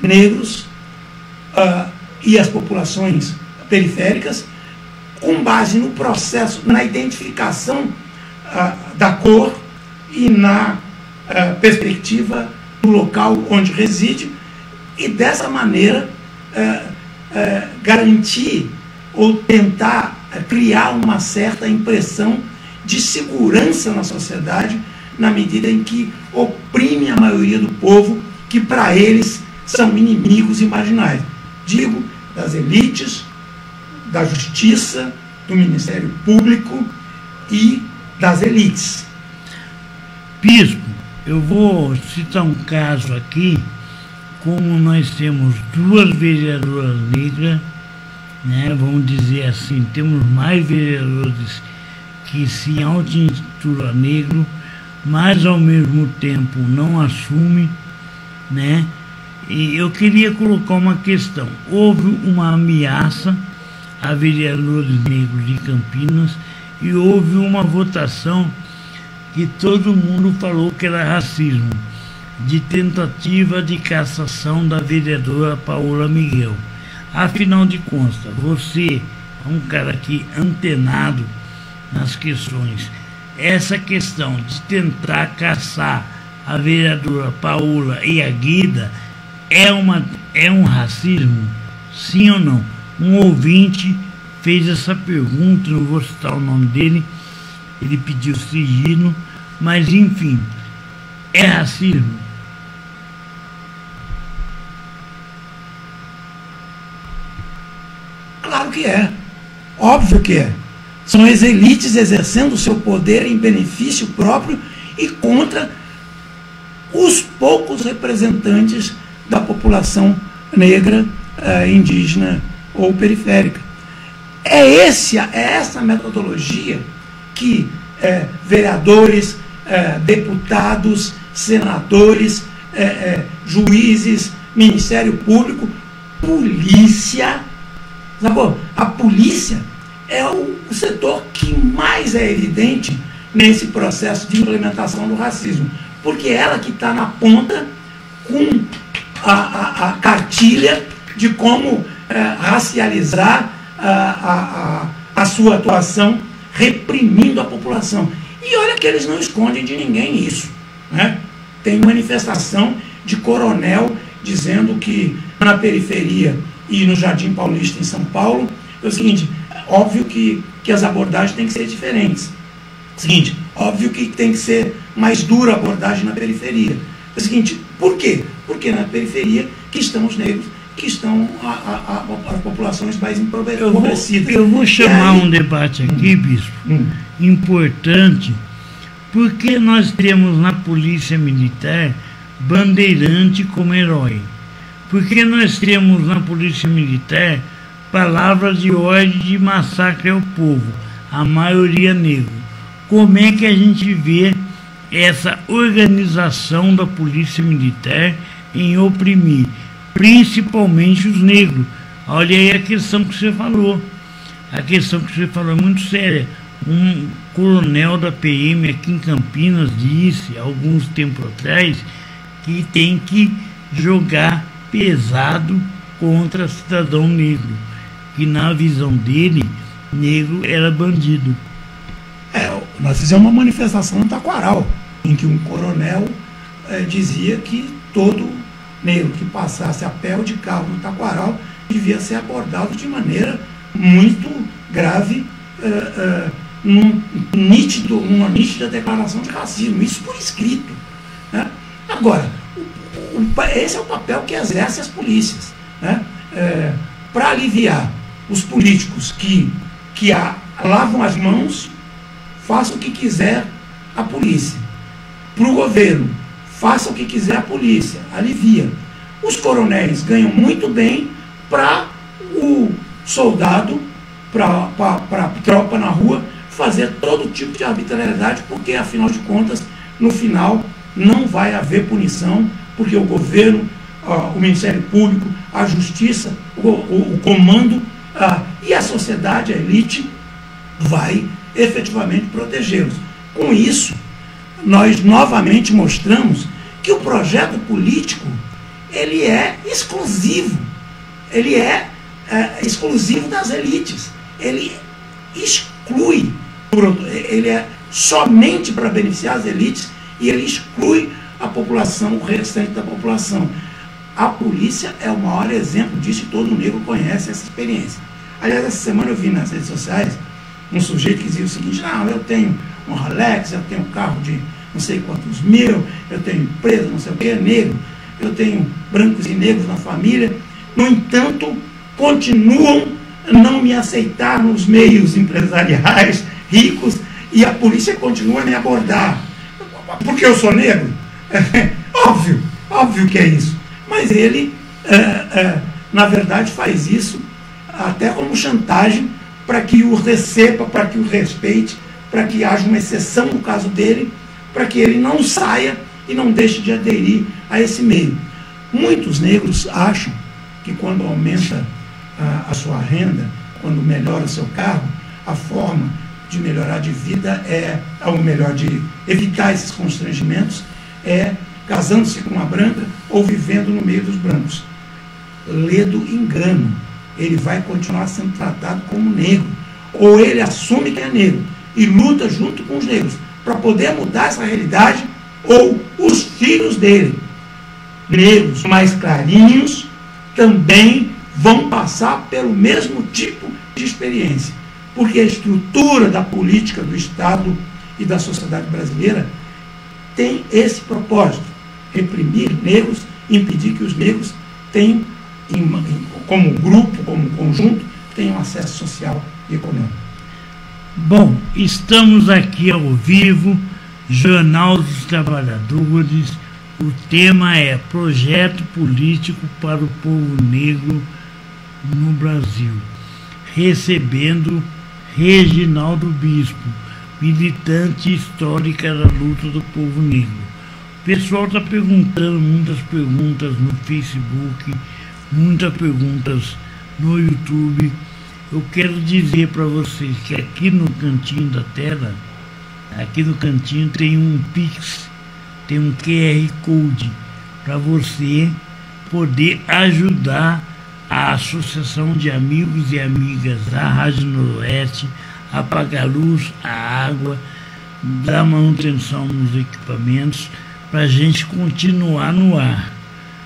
Speaker 2: negros e as populações periféricas com base no processo, na identificação da cor e na perspectiva do local onde reside, e dessa maneira garantir ou tentar criar uma certa impressão de segurança na sociedade, na medida em que oprime a maioria do povo, que para eles são inimigos imaginários. Digo, das elites, da justiça, do Ministério Público e das elites.
Speaker 1: Bispo, eu vou citar um caso aqui, como nós temos duas vereadoras negras, né, vamos dizer assim, temos mais vereadores que se auto-intitulam negro, mas ao mesmo tempo não assumem, né? E eu queria colocar uma questão. Houve uma ameaça a vereadores negros de Campinas e houve uma votação que todo mundo falou que era racismo, de tentativa de cassação da vereadora Paola Miguel. Afinal de contas, você é um cara aqui antenado nas questões. Essa questão de tentar caçar a vereadora Paola e a Guida é um racismo? Sim ou não? Um ouvinte fez essa pergunta, não vou citar o nome dele, ele pediu sigilo, mas enfim, é racismo?
Speaker 2: Claro que é, óbvio que é. São as elites exercendo o seu poder em benefício próprio e contra os poucos representantes da população negra, indígena ou periférica. É essa metodologia que vereadores, deputados, senadores, juízes, Ministério Público, polícia Sacou? A polícia é o setor que mais é evidente nesse processo de implementação do racismo, porque é ela que está na ponta com a cartilha de como racializar a sua atuação, reprimindo a população. E olha que eles não escondem de ninguém isso, né? Tem manifestação de coronel dizendo que na periferia e no Jardim Paulista, em São Paulo, é o seguinte: óbvio que as abordagens têm que ser diferentes. Seguinte, óbvio que tem que ser mais dura a abordagem na periferia. É o seguinte, por quê? Porque na periferia que estão os negros, que estão as populações mais empobrecidas.
Speaker 1: Eu vou chamar um debate aqui, bispo, importante, porque nós temos na Polícia Militar bandeirante como herói. Porque nós temos na Polícia Militar palavras de ordem de massacre ao povo, a maioria negro. Como é que a gente vê essa organização da Polícia Militar em oprimir, principalmente os negros? Olha aí a questão que você falou. A questão que você falou é muito séria. Um coronel da PM aqui em Campinas disse, alguns tempos atrás, que tem que jogar pesado contra cidadão negro, que na visão dele, negro era bandido.
Speaker 2: Nós fizemos uma manifestação no Taquaral, em que um coronel dizia que todo negro que passasse a pé ou de carro no Taquaral devia ser abordado de maneira muito grave, uma nítida declaração de racismo, isso por escrito, né? Agora, esse é o papel que exercem as polícias, né? Para aliviar os políticos que lavam as mãos, faça o que quiser a polícia. Para o governo, faça o que quiser a polícia, alivia. Os coronéis ganham muito bem para o soldado, para a tropa na rua, fazer todo tipo de arbitrariedade, porque, afinal de contas, no final, não vai haver punição, porque o governo, o Ministério Público, a Justiça, o comando e a sociedade, a elite, vai efetivamente protegê-los. Com isso, nós novamente mostramos que o projeto político ele é exclusivo, ele é exclusivo das elites, ele exclui, ele é somente para beneficiar as elites e ele exclui a população, o restante da população. A polícia é o maior exemplo disso e todo negro conhece essa experiência. Aliás, essa semana eu vi nas redes sociais um sujeito que dizia o seguinte: não, eu tenho um Rolex, eu tenho um carro de não sei quantos mil, eu tenho empresa, não sei o que, é negro, eu tenho brancos e negros na família, no entanto, continuam a não me aceitar nos meios empresariais, ricos, e a polícia continua a me abordar. Porque eu sou negro? Óbvio que é isso. Mas ele, na verdade, faz isso até como chantagem para que o receba, para que o respeite, para que haja uma exceção no caso dele, para que ele não saia e não deixe de aderir a esse meio. Muitos negros acham que quando aumenta a sua renda, quando melhora o seu cargo, a forma de melhorar de vida ou melhor, de evitar esses constrangimentos, é casando-se com uma branca ou vivendo no meio dos brancos. Ledo engano. Ele vai continuar sendo tratado como negro. Ou ele assume que é negro e luta junto com os negros para poder mudar essa realidade, ou os filhos dele, negros mais clarinhos, também vão passar pelo mesmo tipo de experiência. Porque a estrutura da política do Estado e da sociedade brasileira tem esse propósito: reprimir negros, impedir que os negros tenham, como grupo, como conjunto, tenham acesso social e econômico.
Speaker 1: Bom, estamos aqui ao vivo, Jornal dos Trabalhadores. O tema é Projeto Político para o Povo Negro no Brasil, recebendo Reginaldo Bispo, militante histórica da luta do povo negro. O pessoal está perguntando muitas perguntas no Facebook, muitas perguntas no YouTube. eu quero dizer para vocês que aqui no cantinho da tela, aqui no cantinho tem um Pix, tem um QR Code para você poder ajudar a Associação de Amigos e Amigas da Rádio Noroeste a pagar a luz, a água, dar manutenção nos equipamentos para a gente continuar no ar.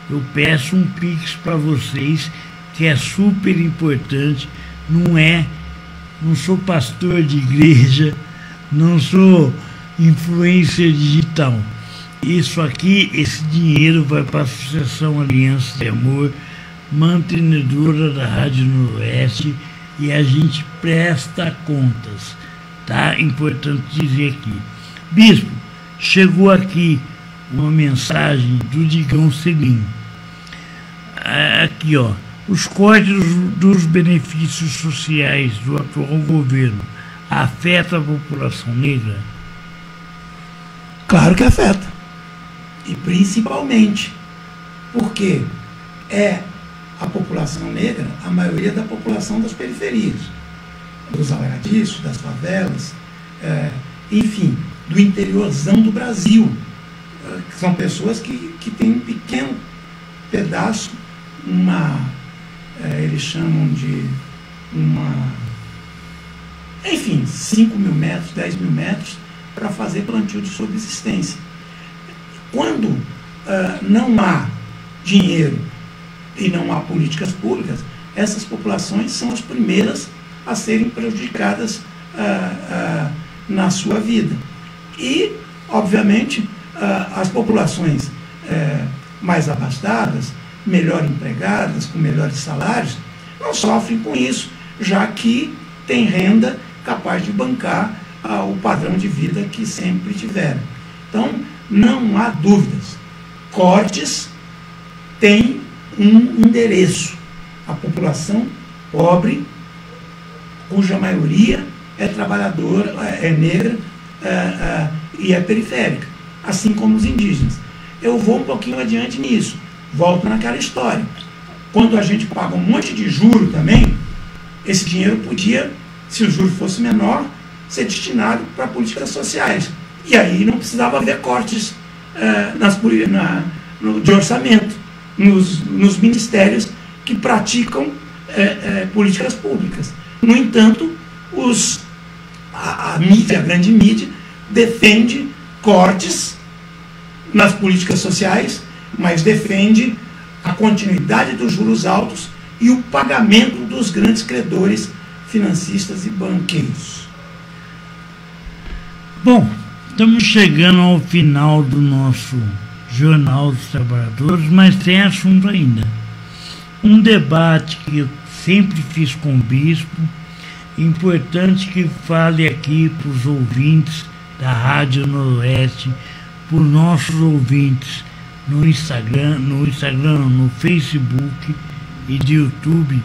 Speaker 1: Eu peço um Pix para vocês, que é super importante. Não sou pastor de igreja, não sou influencer digital. Isso aqui, esse dinheiro vai para a Associação Aliança de Amor, mantenedora da Rádio Noroeste, e a gente presta contas, tá? Importante dizer aqui. Bispo, chegou aqui uma mensagem do Digão Selim. Aqui, ó. Os cortes dos benefícios sociais do atual governo afetam a população negra?
Speaker 2: Claro que afeta. E principalmente porque é a população negra a maioria da população das periferias, dos alagadiços, das favelas, enfim, do interiorzão do Brasil. São pessoas que têm um pequeno pedaço, eles chamam de enfim, 5 mil metros, 10 mil metros, para fazer plantio de subsistência. Quando não há dinheiro e não há políticas públicas, essas populações são as primeiras a serem prejudicadas na sua vida. E, obviamente, as populações mais abastadas, melhor empregadas, com melhores salários, não sofrem com isso, já que tem renda capaz de bancar o padrão de vida que sempre tiveram. Então, não há dúvidas. Cortes têm um endereço. A população pobre, cuja maioria é trabalhadora, é negra e é periférica, assim como os indígenas. Eu vou um pouquinho adiante nisso. Volto naquela história. Quando a gente paga um monte de juro também, esse dinheiro podia, se o juro fosse menor, ser destinado para políticas sociais. E aí não precisava haver cortes de orçamento nos ministérios que praticam políticas públicas. No entanto, a mídia, a grande mídia, defende cortes nas políticas sociais, mas defende a continuidade dos juros altos e o pagamento dos grandes credores financistas e banqueiros.
Speaker 1: Bom, estamos chegando ao final do nosso Jornal dos Trabalhadores, mas tem assunto ainda. Um debate que eu sempre fiz com o bispo, importante que fale aqui para os ouvintes da Rádio Noroeste, para os nossos ouvintes no Instagram, no Facebook e do YouTube.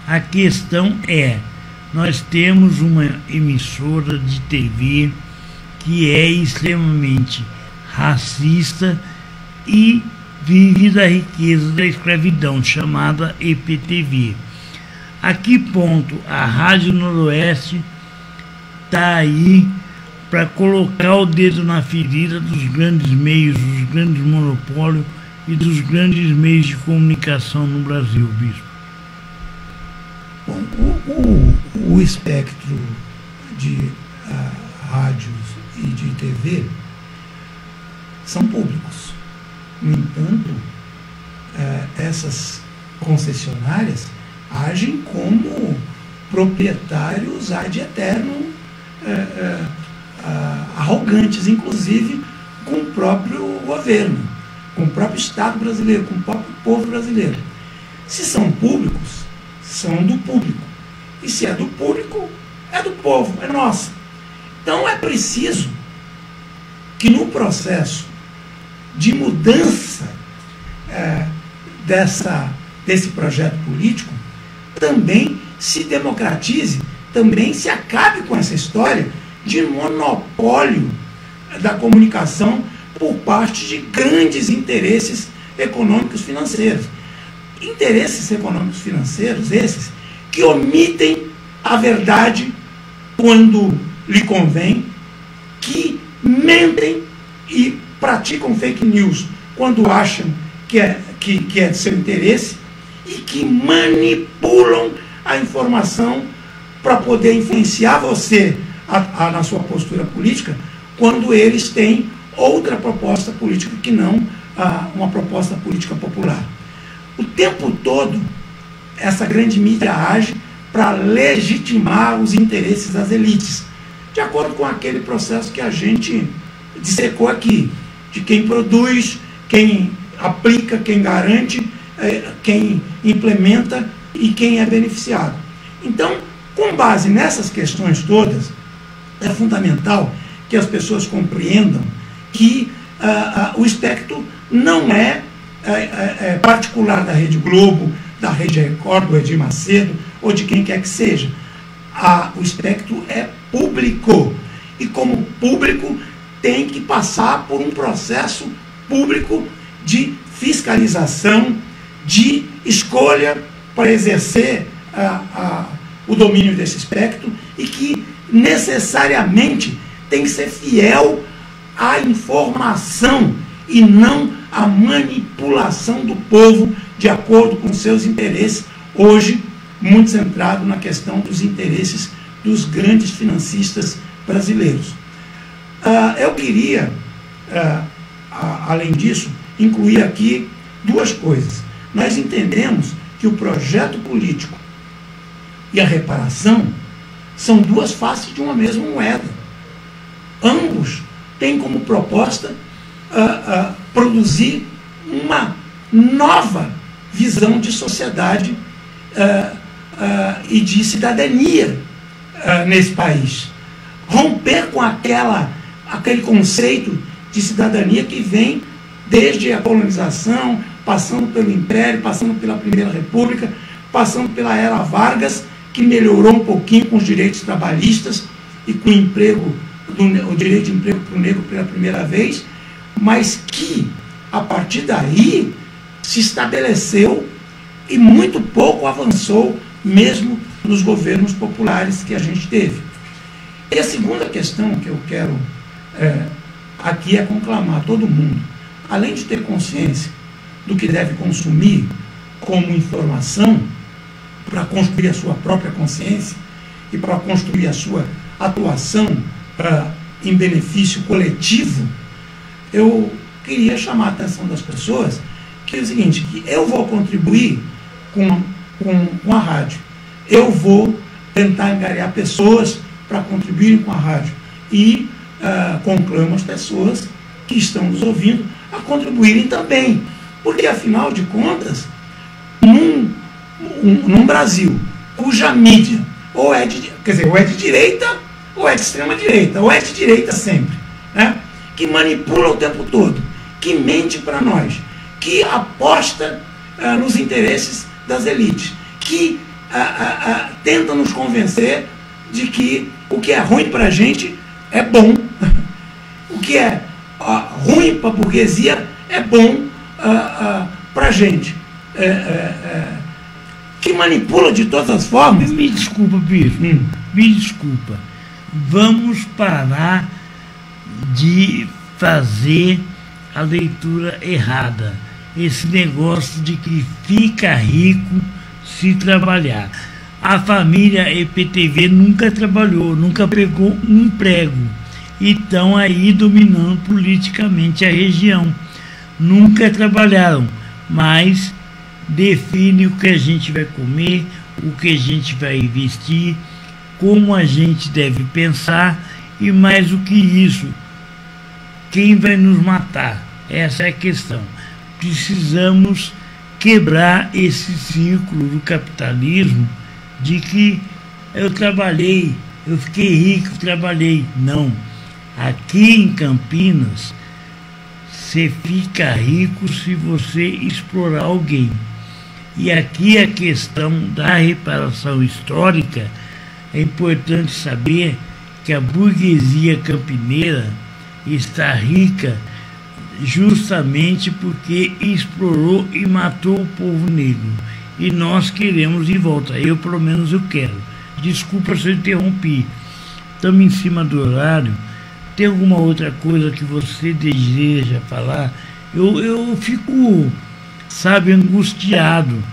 Speaker 1: A questão é, nós temos uma emissora de TV que é extremamente racista e vive da riqueza da escravidão, chamada EPTV. A que ponto a Rádio Noroeste está aí para colocar o dedo na ferida dos grandes meios, dos grandes monopólios e dos grandes meios de comunicação no Brasil, bispo?
Speaker 2: Bom, o espectro de rádios e de TV são públicos. No entanto, essas concessionárias agem como proprietários ad eterno, arrogantes, inclusive com o próprio governo, com o próprio Estado brasileiro, com o próprio povo brasileiro. Se são públicos, são do público. E se é do público, é do povo, é nossa. Então é preciso que no processo de mudança desse projeto político, também se democratize, também se acabe com essa história de monopólio da comunicação por parte de grandes interesses econômicos financeiros. Interesses econômicos financeiros esses que omitem a verdade quando lhe convém, que mentem e praticam fake news quando acham que é de seu interesse e que manipulam a informação para poder influenciar você na sua postura política quando eles têm outra proposta política que não uma proposta política popular. O tempo todo, essa grande mídia age para legitimar os interesses das elites, de acordo com aquele processo que a gente dissecou aqui, de quem produz, quem aplica, quem garante, quem implementa e quem é beneficiado. Então, com base nessas questões todas, é fundamental que as pessoas compreendam que o espectro não é particular da Rede Globo, da Rede Record, do Edir Macedo, ou de quem quer que seja. O espectro é público, e como público tem que passar por um processo público de fiscalização, de escolha para exercer o domínio desse espectro, e que necessariamente tem que ser fiel à informação e não à manipulação do povo de acordo com seus interesses, hoje muito centrado na questão dos interesses dos grandes financistas brasileiros. Eu queria, além disso, incluir aqui duas coisas. Nós entendemos que o projeto político e a reparação são duas faces de uma mesma moeda. Ambos têm como proposta produzir uma nova visão de sociedade e de cidadania nesse país. Romper com aquele conceito de cidadania que vem desde a colonização, passando pelo Império, passando pela Primeira República, passando pela Era Vargas, que melhorou um pouquinho com os direitos trabalhistas e com o direito de emprego para o negro pela primeira vez, mas que, a partir daí, se estabeleceu e muito pouco avançou, mesmo nos governos populares que a gente teve. E a segunda questão que eu quero aqui é conclamar todo mundo, além de ter consciência do que deve consumir como informação, para construir a sua própria consciência e para construir a sua atuação em benefício coletivo, eu queria chamar a atenção das pessoas que é o seguinte, que eu vou contribuir com a rádio, eu vou tentar angariar pessoas para contribuírem com a rádio e conclamo as pessoas que estão nos ouvindo a contribuírem também, porque afinal de contas, num Brasil cuja mídia ou é de direita ou é de extrema direita, ou é de direita sempre, né? Que manipula o tempo todo, que mente para nós, que aposta nos interesses das elites, que tenta nos convencer de que o que é ruim para a gente é bom, o que é ruim para a burguesia é bom para a gente. Que manipula de todas as formas.
Speaker 1: Me desculpa, Bicho, me desculpa. Vamos parar de fazer a leitura errada. Esse negócio de que fica rico se trabalhar. A família EPTV nunca trabalhou, nunca pegou um emprego. E estão aí dominando politicamente a região. Nunca trabalharam, mas define o que a gente vai comer, o que a gente vai vestir, como a gente deve pensar e mais do que isso, quem vai nos matar? Essa é a questão. Precisamos quebrar esse círculo do capitalismo de que eu trabalhei, eu fiquei rico, trabalhei. Não. Aqui em Campinas, você fica rico se você explorar alguém. E aqui a questão da reparação histórica, é importante saber que a burguesia campineira está rica justamente porque explorou e matou o povo negro. e nós queremos de volta. Eu, pelo menos, eu quero. Desculpa se eu interrompi. Estamos em cima do horário. Tem alguma outra coisa que você deseja falar? Eu fico, sabe, angustiado,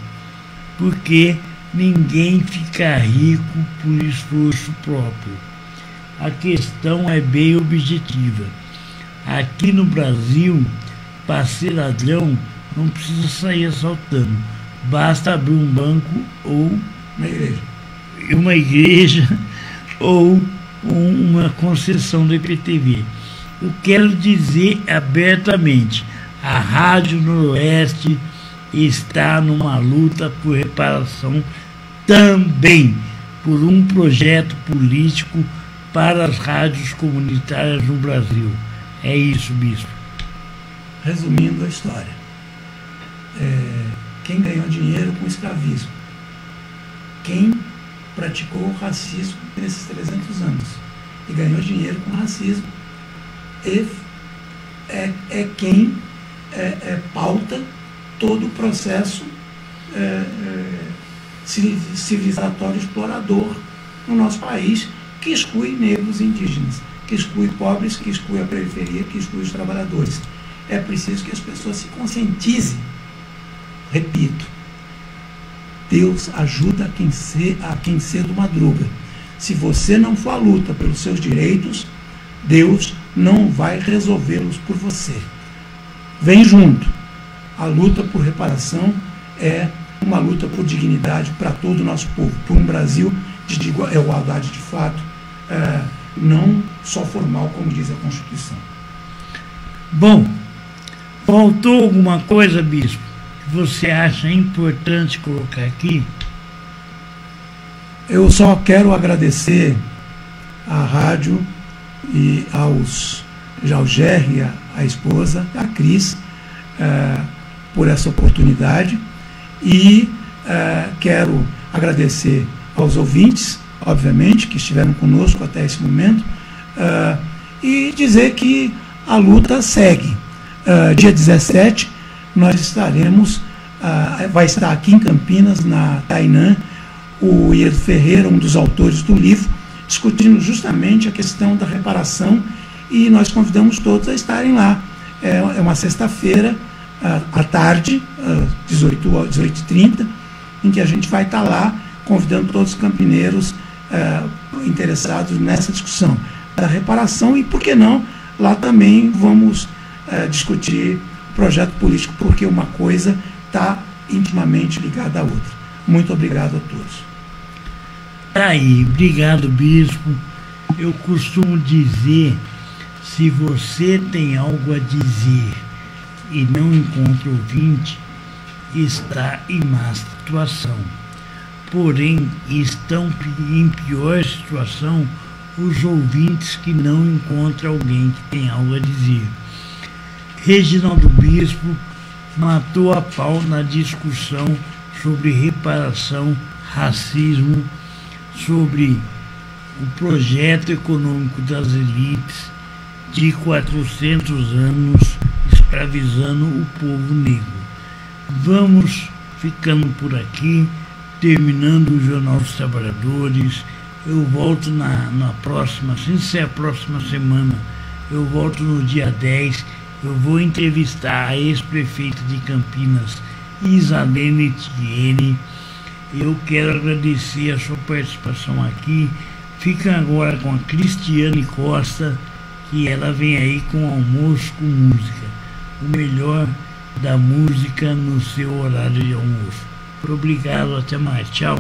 Speaker 1: porque ninguém fica rico por esforço próprio. A questão é bem objetiva. Aqui no Brasil, para ser ladrão, não precisa sair assaltando. Basta abrir um banco ou uma igreja ou uma concessão do IPTV. Eu quero dizer abertamente, a Rádio Noroeste está numa luta por reparação também, por um projeto político para as rádios comunitárias no Brasil. É isso, bispo.
Speaker 2: Resumindo a história, quem ganhou dinheiro com o escravismo, quem praticou o racismo nesses 300 anos e ganhou dinheiro com o racismo, é quem pauta todo o processo civilizatório explorador no nosso país, que exclui negros e indígenas, que exclui pobres, que exclui a periferia, que exclui os trabalhadores. É preciso que as pessoas se conscientizem. Repito, Deus ajuda a quem cedo madruga. Se você não for à luta pelos seus direitos, Deus não vai resolvê-los por você. Vem junto. A luta por reparação é uma luta por dignidade para todo o nosso povo, por um Brasil de igualdade de fato, não só formal, como diz a Constituição.
Speaker 1: Bom, faltou alguma coisa, bispo, que você acha importante colocar aqui?
Speaker 2: Eu só quero agradecer à rádio e ao Gerry, a esposa, a Cris, por essa oportunidade, e quero agradecer aos ouvintes, obviamente, que estiveram conosco até esse momento, e dizer que a luta segue. Dia 17, nós estaremos, vai estar aqui em Campinas, na Tainã, o Iedo Ferreira, um dos autores do livro, discutindo justamente a questão da reparação, e nós convidamos todos a estarem lá. É uma sexta-feira, à tarde, 18h30, em que a gente vai estar lá convidando todos os campineiros interessados nessa discussão da reparação, e, por que não, lá também vamos discutir o projeto político, porque uma coisa está intimamente ligada à outra. Muito obrigado a todos.
Speaker 1: Aí, obrigado, bispo. Eu costumo dizer, se você tem algo a dizer e não encontra ouvinte, está em má situação. Porém, estão em pior situação os ouvintes que não encontram alguém que tem algo a dizer. Reginaldo Bispo matou a pau na discussão sobre reparação, racismo, sobre o projeto econômico das elites de 400 anos escravizando o povo negro. Vamos ficando por aqui, terminando o Jornal dos Trabalhadores. Eu volto na próxima, sem ser a próxima semana, eu volto no dia 10, eu vou entrevistar a ex-prefeita de Campinas, Isalene Etienne. Eu quero agradecer a sua participação aqui. Fica agora com a Cristiane Costa, que ela vem aí com Almoço com Música, o melhor da música no seu horário de almoço. Obrigado, até mais, tchau.